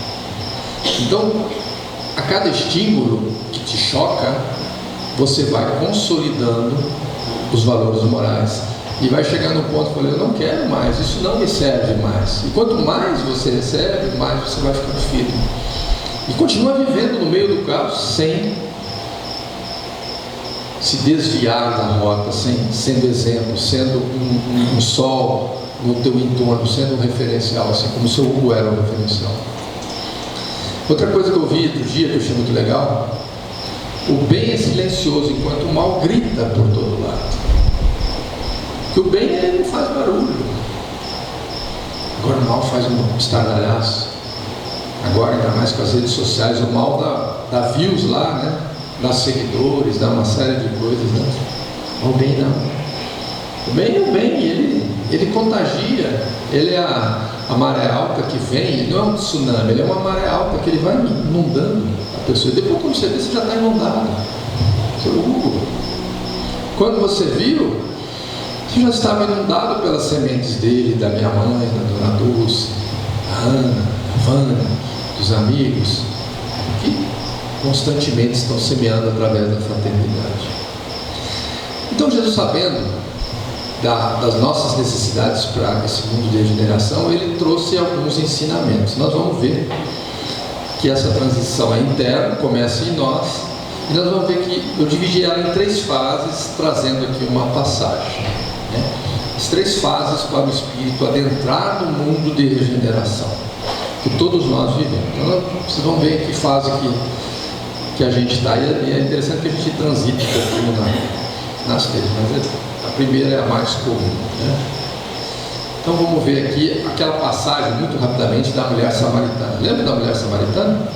B: Então, a cada estímulo que te choca, você vai consolidando os valores morais e vai chegar no ponto que eu não quero mais, isso não me serve mais. E quanto mais você recebe, mais você vai ficando firme e continua vivendo no meio do caos sem se desviar da rota, sendo exemplo, sendo um sol no teu entorno, sendo um referencial, assim como o seu Hugo era um referencial. Outra coisa que eu vi outro dia, que eu achei muito legal, o bem é silencioso enquanto o mal grita por todo lado. Que o bem ele não faz barulho. Agora o mal faz um estardalhaço. Agora, ainda mais com as redes sociais, o mal dá views lá, né? Dá seguidores, dá uma série de coisas, né? O bem não. O bem é o bem, ele contagia, ele é a maré alta que vem, ele não é um tsunami, ele é uma maré alta que ele vai inundando a pessoa. Depois quando você vê, você já está inundado. Quando você viu, você já estava inundado pelas sementes dele, da minha mãe, da dona Dulce, da Ana, da Vânia, dos amigos, que constantemente estão semeando através da fraternidade. Então Jesus, sabendo das nossas necessidades para esse mundo de regeneração, ele trouxe alguns ensinamentos. Nós vamos ver que essa transição é interna, começa em nós, e nós vamos ver que eu dividi ela em 3 fases, trazendo aqui uma passagem, né? As 3 fases para o Espírito adentrar no mundo de regeneração que todos nós vivemos. Então vocês vão ver em que fase que a gente está, e é interessante que a gente transite um pouquinho nas 3, mas a primeira é a mais comum, né? Então vamos ver aqui aquela passagem muito rapidamente da mulher samaritana. Lembra da mulher samaritana?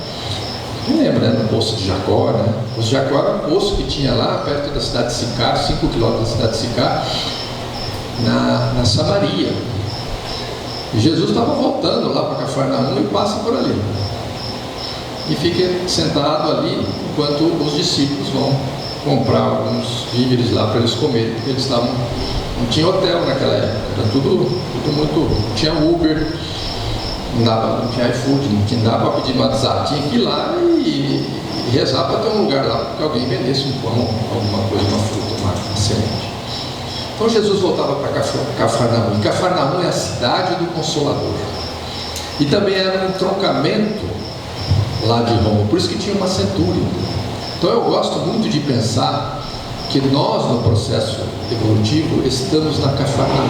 B: Quem lembra, né? No poço de Jacó, né? O poço de Jacó era um poço que tinha lá perto da cidade de Sicar, 5 quilômetros da cidade de Sicar, na Samaria. E Jesus estava voltando lá para Cafarnaum e passa por ali e fica sentado ali enquanto os discípulos vão comprar alguns víveres lá para eles comerem, porque eles estavam, não tinha hotel naquela época, era tudo muito, não tinha Uber, não tinha iFood, não dava para pedir no WhatsApp, tinha que ir lá e rezar para ter um lugar lá, porque alguém vendesse um pão, alguma coisa, uma fruta, uma semente. Então Jesus voltava para Cafarnaum, e Cafarnaum é a cidade do Consolador, e também era um entroncamento lá de Roma, por isso que tinha uma centúria. Então eu gosto muito de pensar que nós no processo evolutivo estamos na Cafarnaum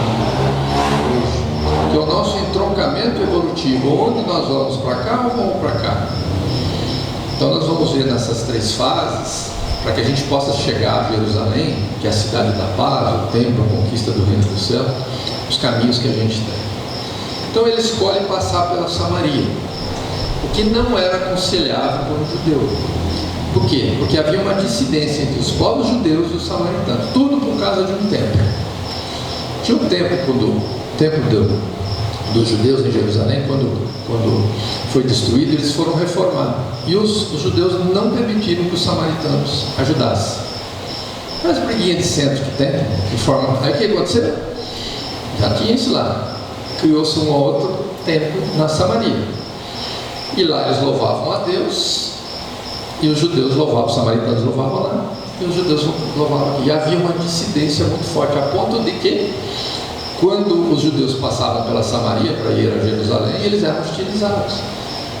B: hoje, que é o nosso entroncamento evolutivo, onde nós vamos para cá ou vamos para cá. Então nós vamos ver nessas 3 fases, para que a gente possa chegar a Jerusalém, que é a cidade da paz, o templo, a conquista do reino do céu, os caminhos que a gente tem. Então ele escolhe passar pela Samaria, o que não era aconselhável para um judeu. Por quê? Porque havia uma dissidência entre os povos judeus e os samaritanos, tudo por causa de um templo. Tinha um tempo, quando o templo dos judeus em Jerusalém, quando foi destruído, eles foram reformados, e os judeus não permitiram que os samaritanos ajudassem. Mas briguinha de centro que tem, de forma... Aí o que aconteceu? Já tinha isso lá, criou-se um outro templo na Samaria. E lá eles louvavam a Deus, e os judeus louvavam, os samaritanos louvavam lá, e os judeus louvavam aqui. E havia uma dissidência muito forte, a ponto de que, quando os judeus passavam pela Samaria para ir a Jerusalém, eles eram hostilizados.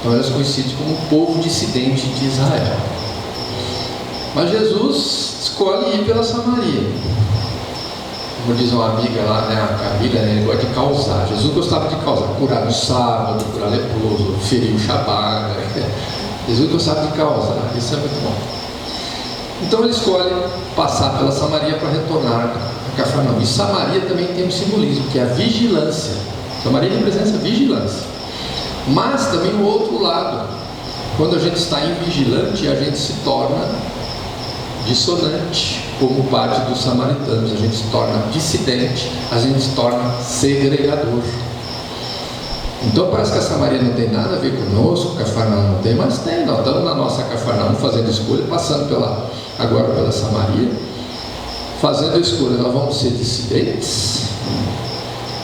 B: Então eram conhecidos como o povo dissidente de Israel. Mas Jesus escolhe ir pela Samaria. Como diz uma amiga lá, né, a Camila, né, ele gosta de causar. Jesus gostava de causar, curar no sábado, curar leproso, ferir o Shabbat, né? Jesus gostava de causar, isso é muito bom. Então ele escolhe passar pela Samaria para retornar a Cafarnaum. E Samaria também tem um simbolismo, que é a vigilância. Samaria representa a vigilância. Mas também o outro lado, quando a gente está invigilante, a gente se torna dissonante, como parte dos samaritanos. A gente se torna dissidente, a gente se torna segregador. Então parece que a Samaria não tem nada a ver conosco, Cafarnaum não tem, mas tem. Nós estamos na nossa Cafarnaum fazendo escolha, passando agora pela Samaria, fazendo a escolha. Nós vamos ser dissidentes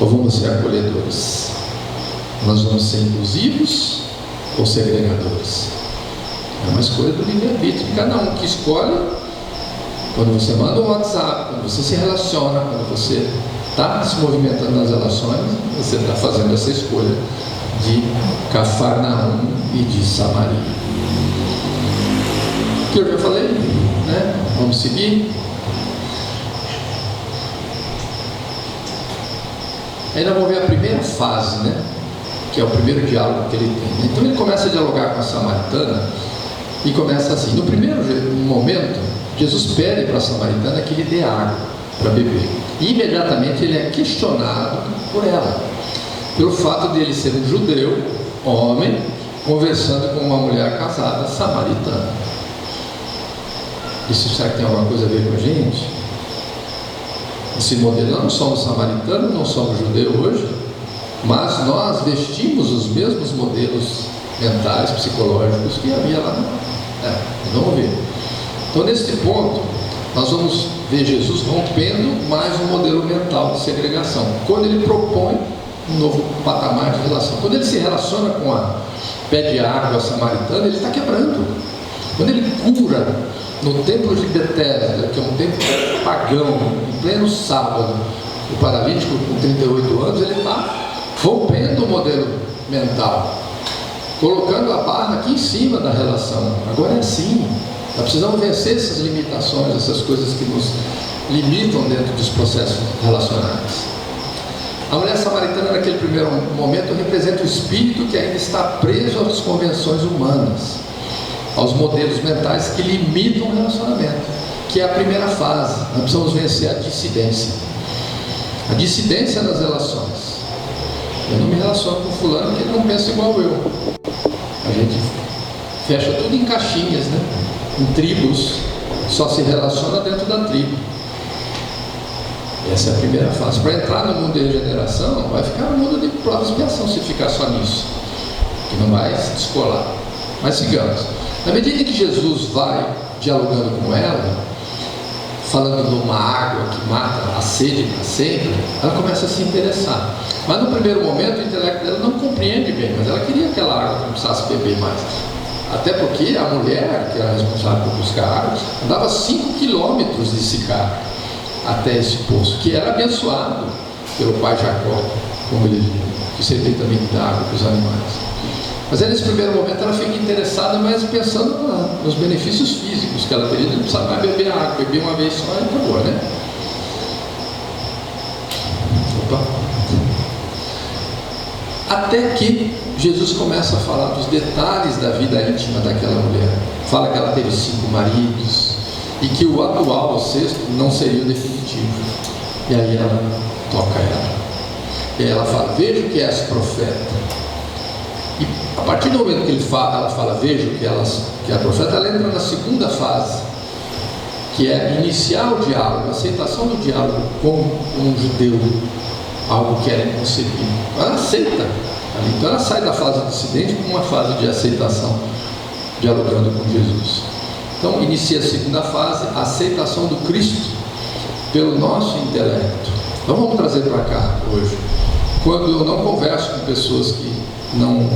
B: ou vamos ser acolhedores? Nós vamos ser inclusivos ou segregadores? É uma escolha do livre-arbítrio de cada um, que escolhe. Quando você manda um WhatsApp, quando você se relaciona, quando você está se movimentando nas relações, você está fazendo essa escolha de Cafarnaum e de Samaria. O que eu já falei, né? Vamos seguir. Ainda vamos ver a primeira fase, né? Que é o primeiro diálogo que ele tem. Então ele começa a dialogar com a samaritana e começa assim. No primeiro momento, Jesus pede para a samaritana que lhe dê água para beber. E imediatamente ele é questionado por ela, pelo fato de ele ser um judeu, homem, conversando com uma mulher casada samaritana. Isso será que tem alguma coisa a ver com a gente? Esse modelo, nós não somos samaritanos, não somos judeus hoje, mas nós vestimos os mesmos modelos mentais, psicológicos que havia lá. Vamos ver. Então, nesse ponto, nós vamos ver Jesus rompendo mais um modelo mental de segregação, quando ele propõe um novo patamar de relação. Quando ele se relaciona com pede água samaritana, ele está quebrando. Quando ele cura no templo de Betesda, que é um templo pagão, em pleno sábado, o paralítico com 38 anos, ele está rompendo o modelo mental, colocando a barra aqui em cima da relação. Agora é assim. Nós precisamos vencer essas limitações, essas coisas que nos limitam dentro dos processos relacionais. A mulher samaritana, naquele primeiro momento, representa o espírito que ainda está preso às convenções humanas, aos modelos mentais que limitam o relacionamento, que é a primeira fase. Nós precisamos vencer a dissidência. A dissidência nas relações. Eu não me relaciono com fulano que ele não pensa igual eu. A gente fecha tudo em caixinhas, né? Em tribos, só se relaciona dentro da tribo. Essa é a primeira fase. Para entrar no mundo de regeneração, vai ficar no mundo de prova e expiação se ficar só nisso, que não vai se descolar. Mas sigamos. Na medida que Jesus vai dialogando com ela, falando de uma água que mata a sede para sempre, ela começa a se interessar. Mas no primeiro momento o intelecto dela não compreende bem, mas ela queria aquela água que não precisasse beber mais. Até porque a mulher, que era responsável por buscar água, andava 5 quilômetros de Sicar até esse poço, que era abençoado pelo pai Jacó, como ele que sempre também dá água para os animais. Mas aí, nesse primeiro momento ela fica interessada, mas pensando nos benefícios físicos que ela teria, não precisava mais beber água, beber uma vez só e acabou, né? Opa. Até que Jesus começa a falar dos detalhes da vida íntima daquela mulher. Fala que ela teve 5 maridos e que o atual, o 6º, não seria o definitivo. E aí ela toca ela. E aí ela fala: vejo que és profeta. E a partir do momento que ela fala vejo que é profeta, ela entra na segunda fase, que é iniciar o diálogo, a aceitação do diálogo com um judeu, algo que era inconcebível. Ela aceita. Então ela sai da fase dissidente para uma fase de aceitação, dialogando com Jesus. Então inicia a segunda fase, a aceitação do Cristo pelo nosso intelecto. Então vamos trazer para cá hoje. Quando eu não converso com pessoas que não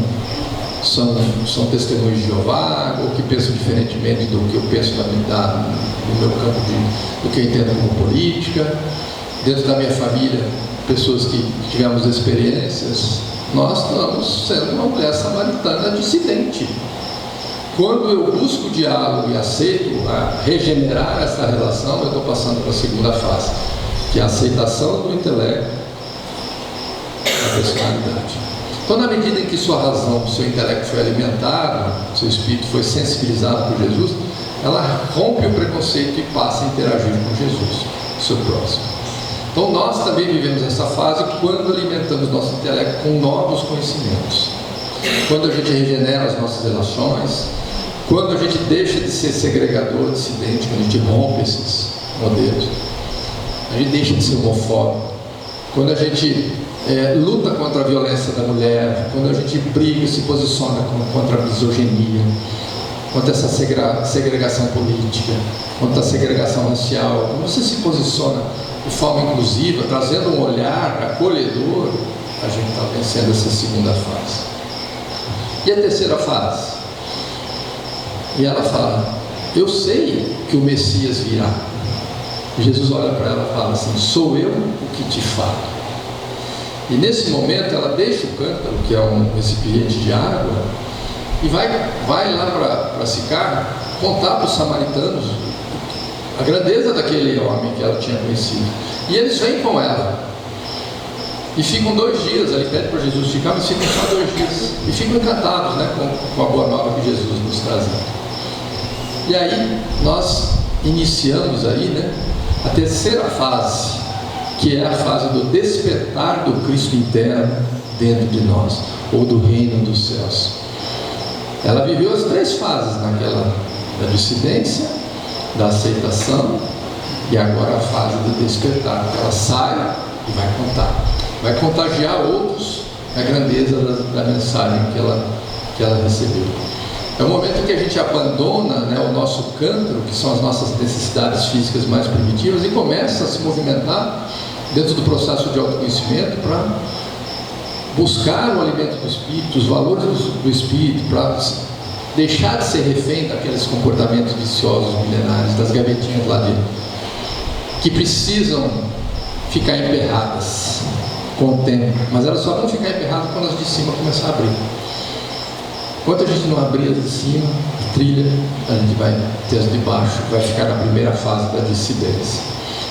B: são testemunhos de Jeová, ou que pensam diferentemente do que eu penso no meu campo do que eu entendo como política. Dentro da minha família, pessoas que tivemos experiências. Nós estamos sendo uma mulher samaritana dissidente. Quando eu busco o diálogo e aceito a regenerar essa relação, eu estou passando para a segunda fase, que é a aceitação do intelecto da personalidade. Então, na medida em que sua razão, seu intelecto foi alimentado, seu espírito foi sensibilizado por Jesus, ela rompe o preconceito e passa a interagir com Jesus, seu próximo. Então, nós também vivemos essa fase quando alimentamos nosso intelecto com novos conhecimentos, quando a gente regenera as nossas relações, quando a gente deixa de ser segregador, dissidente, quando a gente rompe esses modelos, a gente deixa de ser homofóbico, quando a gente luta contra a violência da mulher, quando a gente briga e se posiciona contra a misoginia, contra essa segregação política, contra a segregação racial, quando você se posiciona de forma inclusiva, trazendo um olhar acolhedor, a gente está vencendo essa segunda fase. E a terceira fase? E ela fala: eu sei que o Messias virá. E Jesus olha para ela e fala assim: sou eu o que te falo. E nesse momento ela deixa o cântaro, que é um recipiente de água, e vai lá para Sicar contar para os samaritanos a grandeza daquele homem que ela tinha conhecido. E eles vêm com ela e ficam 2 dias. Ele pede para Jesus ficar, mas ficam só 2 dias e ficam encantados, né, com a boa nova que Jesus nos trazia. E aí nós iniciamos aí, né, a terceira fase, que é a fase do despertar do Cristo interno dentro de nós, ou do reino dos céus. Ela viveu as 3 fases naquela, da dissidência, da aceitação, e agora a fase do despertar. Ela sai e vai contagiar outros a grandeza da mensagem que ela recebeu. É o momento que a gente abandona, né, o nosso cântaro, que são as nossas necessidades físicas mais primitivas, e começa a se movimentar dentro do processo de autoconhecimento para buscar o alimento do espírito, os valores do espírito, para deixar de ser refém daqueles comportamentos viciosos milenares, das gavetinhas lá dentro, que precisam ficar emperradas com o tempo, mas elas só vão ficar emperradas quando as de cima começar a abrir. Enquanto a gente não abrir as de cima, a trilha, a gente vai ter as de baixo, vai ficar na primeira fase da dissidência.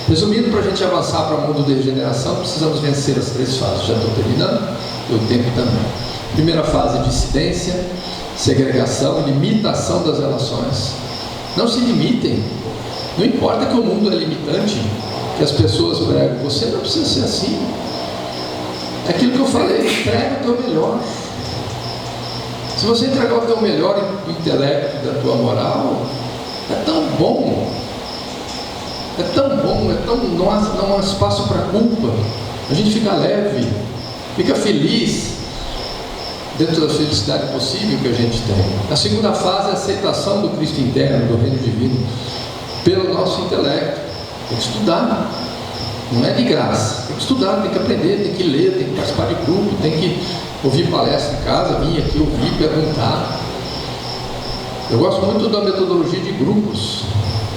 B: Resumindo, para a gente avançar para o mundo de regeneração, precisamos vencer as 3 fases. Já estou terminando, e o tempo também. Primeira fase: dissidência, segregação, limitação das relações. Não se limitem. Não importa que o mundo é limitante, que as pessoas pregam, você não precisa ser assim. É aquilo que eu falei: entrega o teu melhor. Se você entregar o teu melhor do intelecto, da tua moral, é tão bom. É tão bom, não há espaço para culpa. A gente fica leve, fica feliz, dentro da felicidade possível que a gente tem. A segunda fase é a aceitação do Cristo interno, do reino divino, pelo nosso intelecto. Tem que estudar, não é de graça. Tem que estudar, tem que aprender, tem que ler, tem que participar de grupo, tem que ouvir palestra em casa, vir aqui ouvir, perguntar. Eu gosto muito da metodologia de grupos.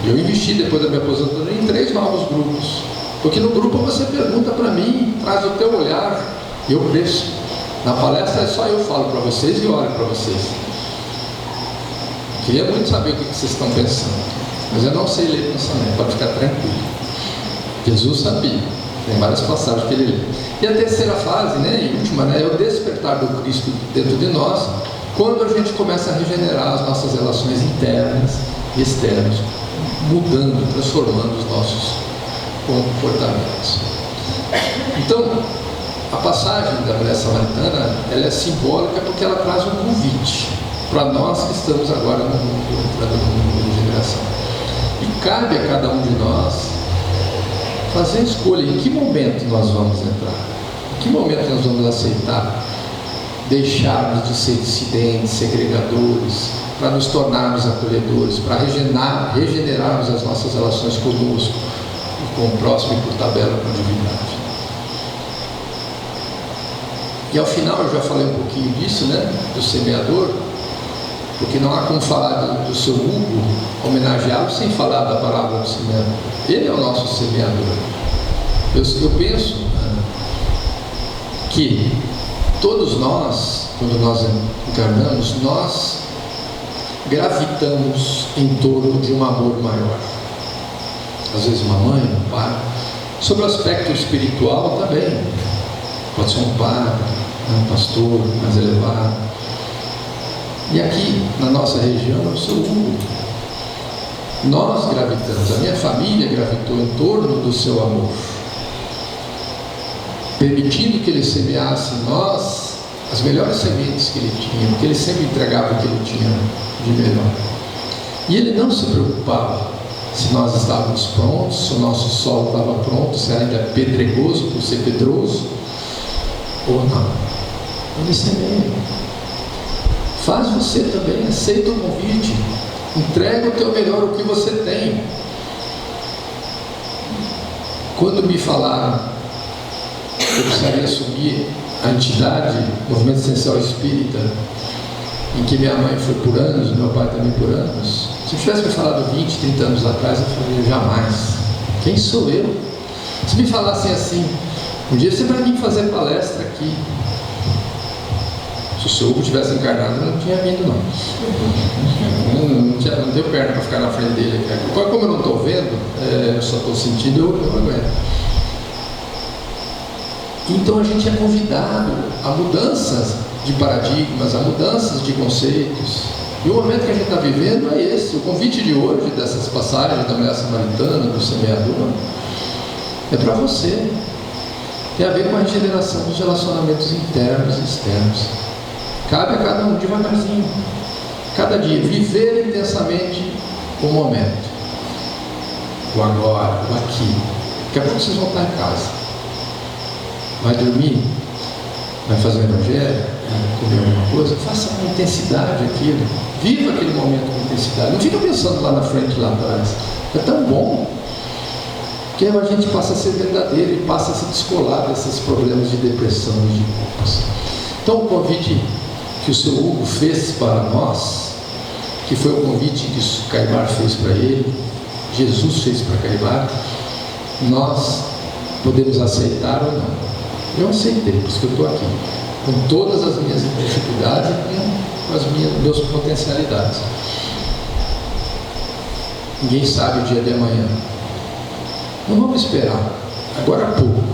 B: Eu investi, depois da minha aposentadoria, em 3 novos grupos, porque no grupo você pergunta para mim, traz o teu olhar, e eu cresço. Na palestra é só eu falo para vocês e olho para vocês. Eu queria muito saber o que vocês estão pensando, mas eu não sei ler pensamento, pode ficar tranquilo. Jesus sabia, tem várias passagens que ele lê. E a terceira fase, né, e última, né, é o despertar do Cristo dentro de nós, quando a gente começa a regenerar as nossas relações internas e externas, mudando, transformando os nossos comportamentos. Então, a passagem da mulher samaritana, ela é simbólica porque ela traz um convite para nós que estamos agora no mundo, entrando no mundo de regeneração. E cabe a cada um de nós fazer a escolha em que momento nós vamos entrar, em que momento nós vamos aceitar deixarmos de ser dissidentes, segregadores, para nos tornarmos acolhedores, para regenerarmos as nossas relações conosco, e com o próximo e por tabela com a divindade. E ao final eu já falei um pouquinho disso, né? Do semeador, porque não há como falar do seu Hugo, homenageá-lo, sem falar da palavra do semeador. Ele é o nosso semeador. Eu penso que todos nós, quando nós encarnamos, nós gravitamos em torno de um amor maior. Às vezes uma mãe, um pai. Sobre o aspecto espiritual também. Pode ser um padre, um pastor mais elevado. E aqui na nossa região eu sou Hugo. Nós gravitamos, a minha família gravitou em torno do seu amor, permitindo que ele semeasse em nós as melhores sementes que ele tinha, porque ele sempre entregava o que ele tinha de melhor. E ele não se preocupava se nós estávamos prontos, se o nosso solo estava pronto, se ainda é pedregoso por ser pedroso ou não. Ele semeia. Faz você também, aceita o convite, entrega o teu melhor, o que você tem. Quando me falaram que eu precisaria assumir a entidade, Movimento Essencial Espírita, em que minha mãe foi por anos, meu pai também por anos, se eu tivesse me falado 20, 30 anos atrás, eu falaria, jamais. Quem sou eu? Se me falassem assim, um dia você vai vir fazer palestra aqui. Se o seu Hugo tivesse encarnado, eu não tinha vindo, não. Não deu perna para ficar na frente dele. Como eu não estou vendo, eu só estou sentindo, eu aguento. Então a gente é convidado a mudanças de paradigmas, a mudanças de conceitos. E o momento que a gente está vivendo é esse. O convite de hoje, dessas passagens da mulher samaritana, do semeador, é para você. Tem a ver com a regeneração dos relacionamentos internos e externos. Cabe a cada um devagarzinho, cada dia, viver intensamente o momento, o agora, o aqui. Daqui a pouco vocês vão estar em casa. Vai dormir, vai fazer um evangelho, vai comer alguma coisa, faça com intensidade aquilo, viva aquele momento com intensidade, não fica pensando lá na frente, lá atrás. É tão bom, que a gente passa a ser verdadeiro e passa a se descolar desses problemas de depressão e de culpas. Então o convite que o seu Hugo fez para nós, que foi o convite que o Caibar fez para ele, Jesus fez para Caibar, nós podemos aceitar ou não. Eu aceitei, por isso que eu estou aqui, com todas as minhas dificuldades e com as minhas potencialidades. Ninguém sabe o dia de amanhã. Não vamos esperar, agora há pouco,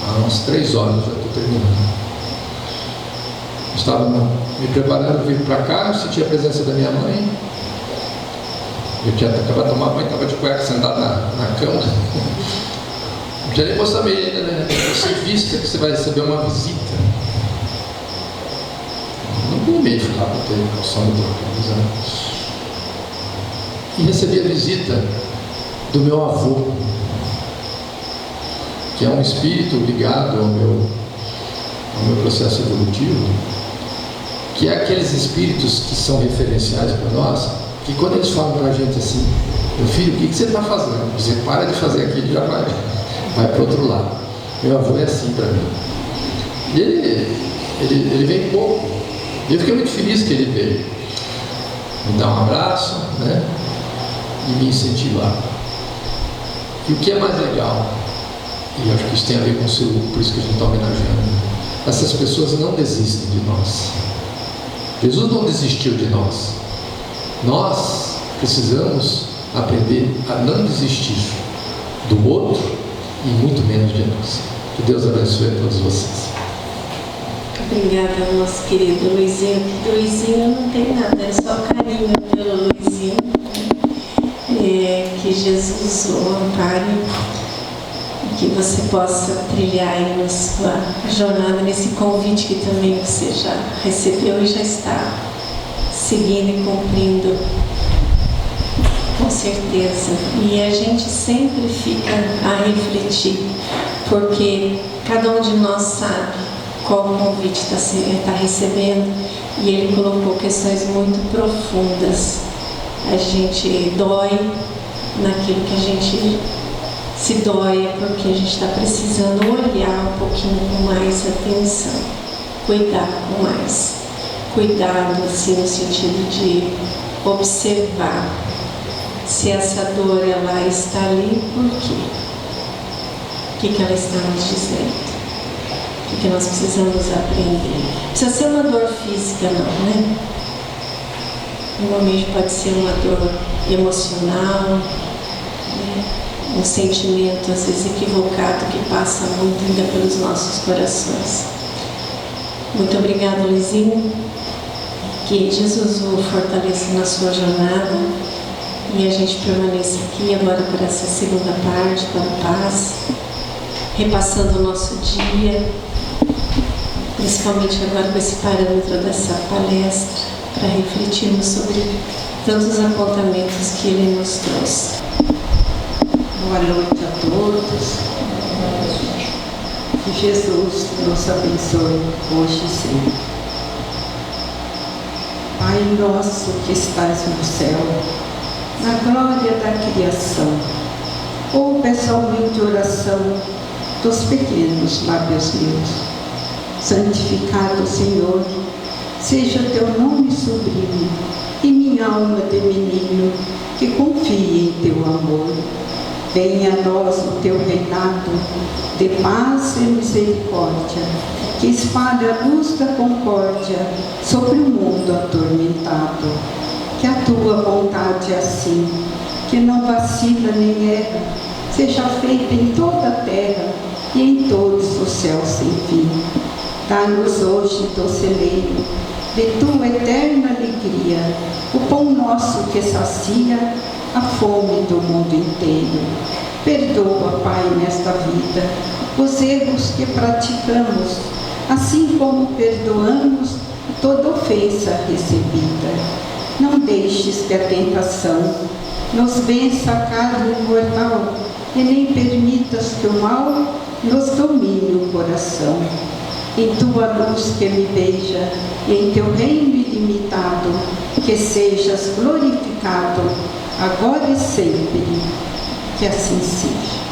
B: há umas 3 horas, já estou terminando. Estava me preparando para vir para cá, eu senti a presença da minha mãe. Eu tinha acabado de tomar banho, estava de cueca sentado na cama. Não tinha nem mostrado ainda, né? Você vista que você vai receber uma visita. Não tem e-mail lá para ter calção de troca, né? E recebi a visita do meu avô, que é um espírito ligado ao meu processo evolutivo, que é aqueles espíritos que são referenciais para nós, que quando eles falam para a gente assim, meu filho, o que você está fazendo? Você para de fazer aquilo e já vai para o outro lado. Meu avô é assim para mim. E ele vem pouco. E eu fiquei muito feliz que ele veio. Me dar um abraço, né? E me incentivar. E o que é mais legal, e eu acho que isso tem a ver com o seu, por isso que a gente está homenageando, essas pessoas não desistem de nós. Jesus não desistiu de nós. Nós precisamos aprender a não desistir do outro e muito menos de nós. Que Deus abençoe a todos vocês.
C: Obrigada, nosso querido Luizinho. Luizinho não tem nada, é só carinho pelo Luizinho. Que Jesus o ampare e que você possa trilhar aí na sua jornada, nesse convite que também você já recebeu e já está seguindo e cumprindo, com certeza. E a gente sempre fica a refletir, porque cada um de nós sabe qual convite está recebendo, e ele colocou questões muito profundas. A gente dói naquilo que a gente Se dói é porque a gente está precisando olhar um pouquinho com mais atenção, cuidar com mais cuidado, assim, no sentido de observar se essa dor ela está ali, por quê? O que ela está nos dizendo? O que nós precisamos aprender? Não precisa ser uma dor física não, né? Normalmente pode ser uma dor emocional, né? Um sentimento às vezes equivocado que passa muito ainda pelos nossos corações. Muito obrigada, Luizinho. Que Jesus o fortaleça na sua jornada e a gente permaneça aqui agora para essa segunda parte, para a paz, repassando o nosso dia, principalmente agora com esse parâmetro dessa palestra, para refletirmos sobre tantos apontamentos que ele nos trouxe.
D: Boa noite a todos. Que Jesus nos abençoe hoje e sempre. Pai nosso que estás no céu, na glória da criação, ou pessoalmente oração dos pequenos lábios meus. Santificado, Senhor, seja teu nome sublime e minha alma de menino que confie em teu amor. Venha a nós o teu reinado de paz e misericórdia, que espalha a luz da concórdia sobre o mundo atormentado. Que a tua vontade assim, que não vacila nem erra, seja feita em toda a terra e em todos os céus sem fim. Dá-nos hoje, doceleiro, de tua eterna alegria, o pão nosso que sacia a fome do mundo inteiro. Perdoa, Pai, nesta vida, os erros que praticamos, assim como perdoamos toda ofensa recebida. Não deixes que a tentação nos vença a carne mortal, e nem permitas que o mal nos domine o coração. Em tua luz que me beija, e em teu reino ilimitado, que sejas glorificado, agora e sempre. Que assim seja.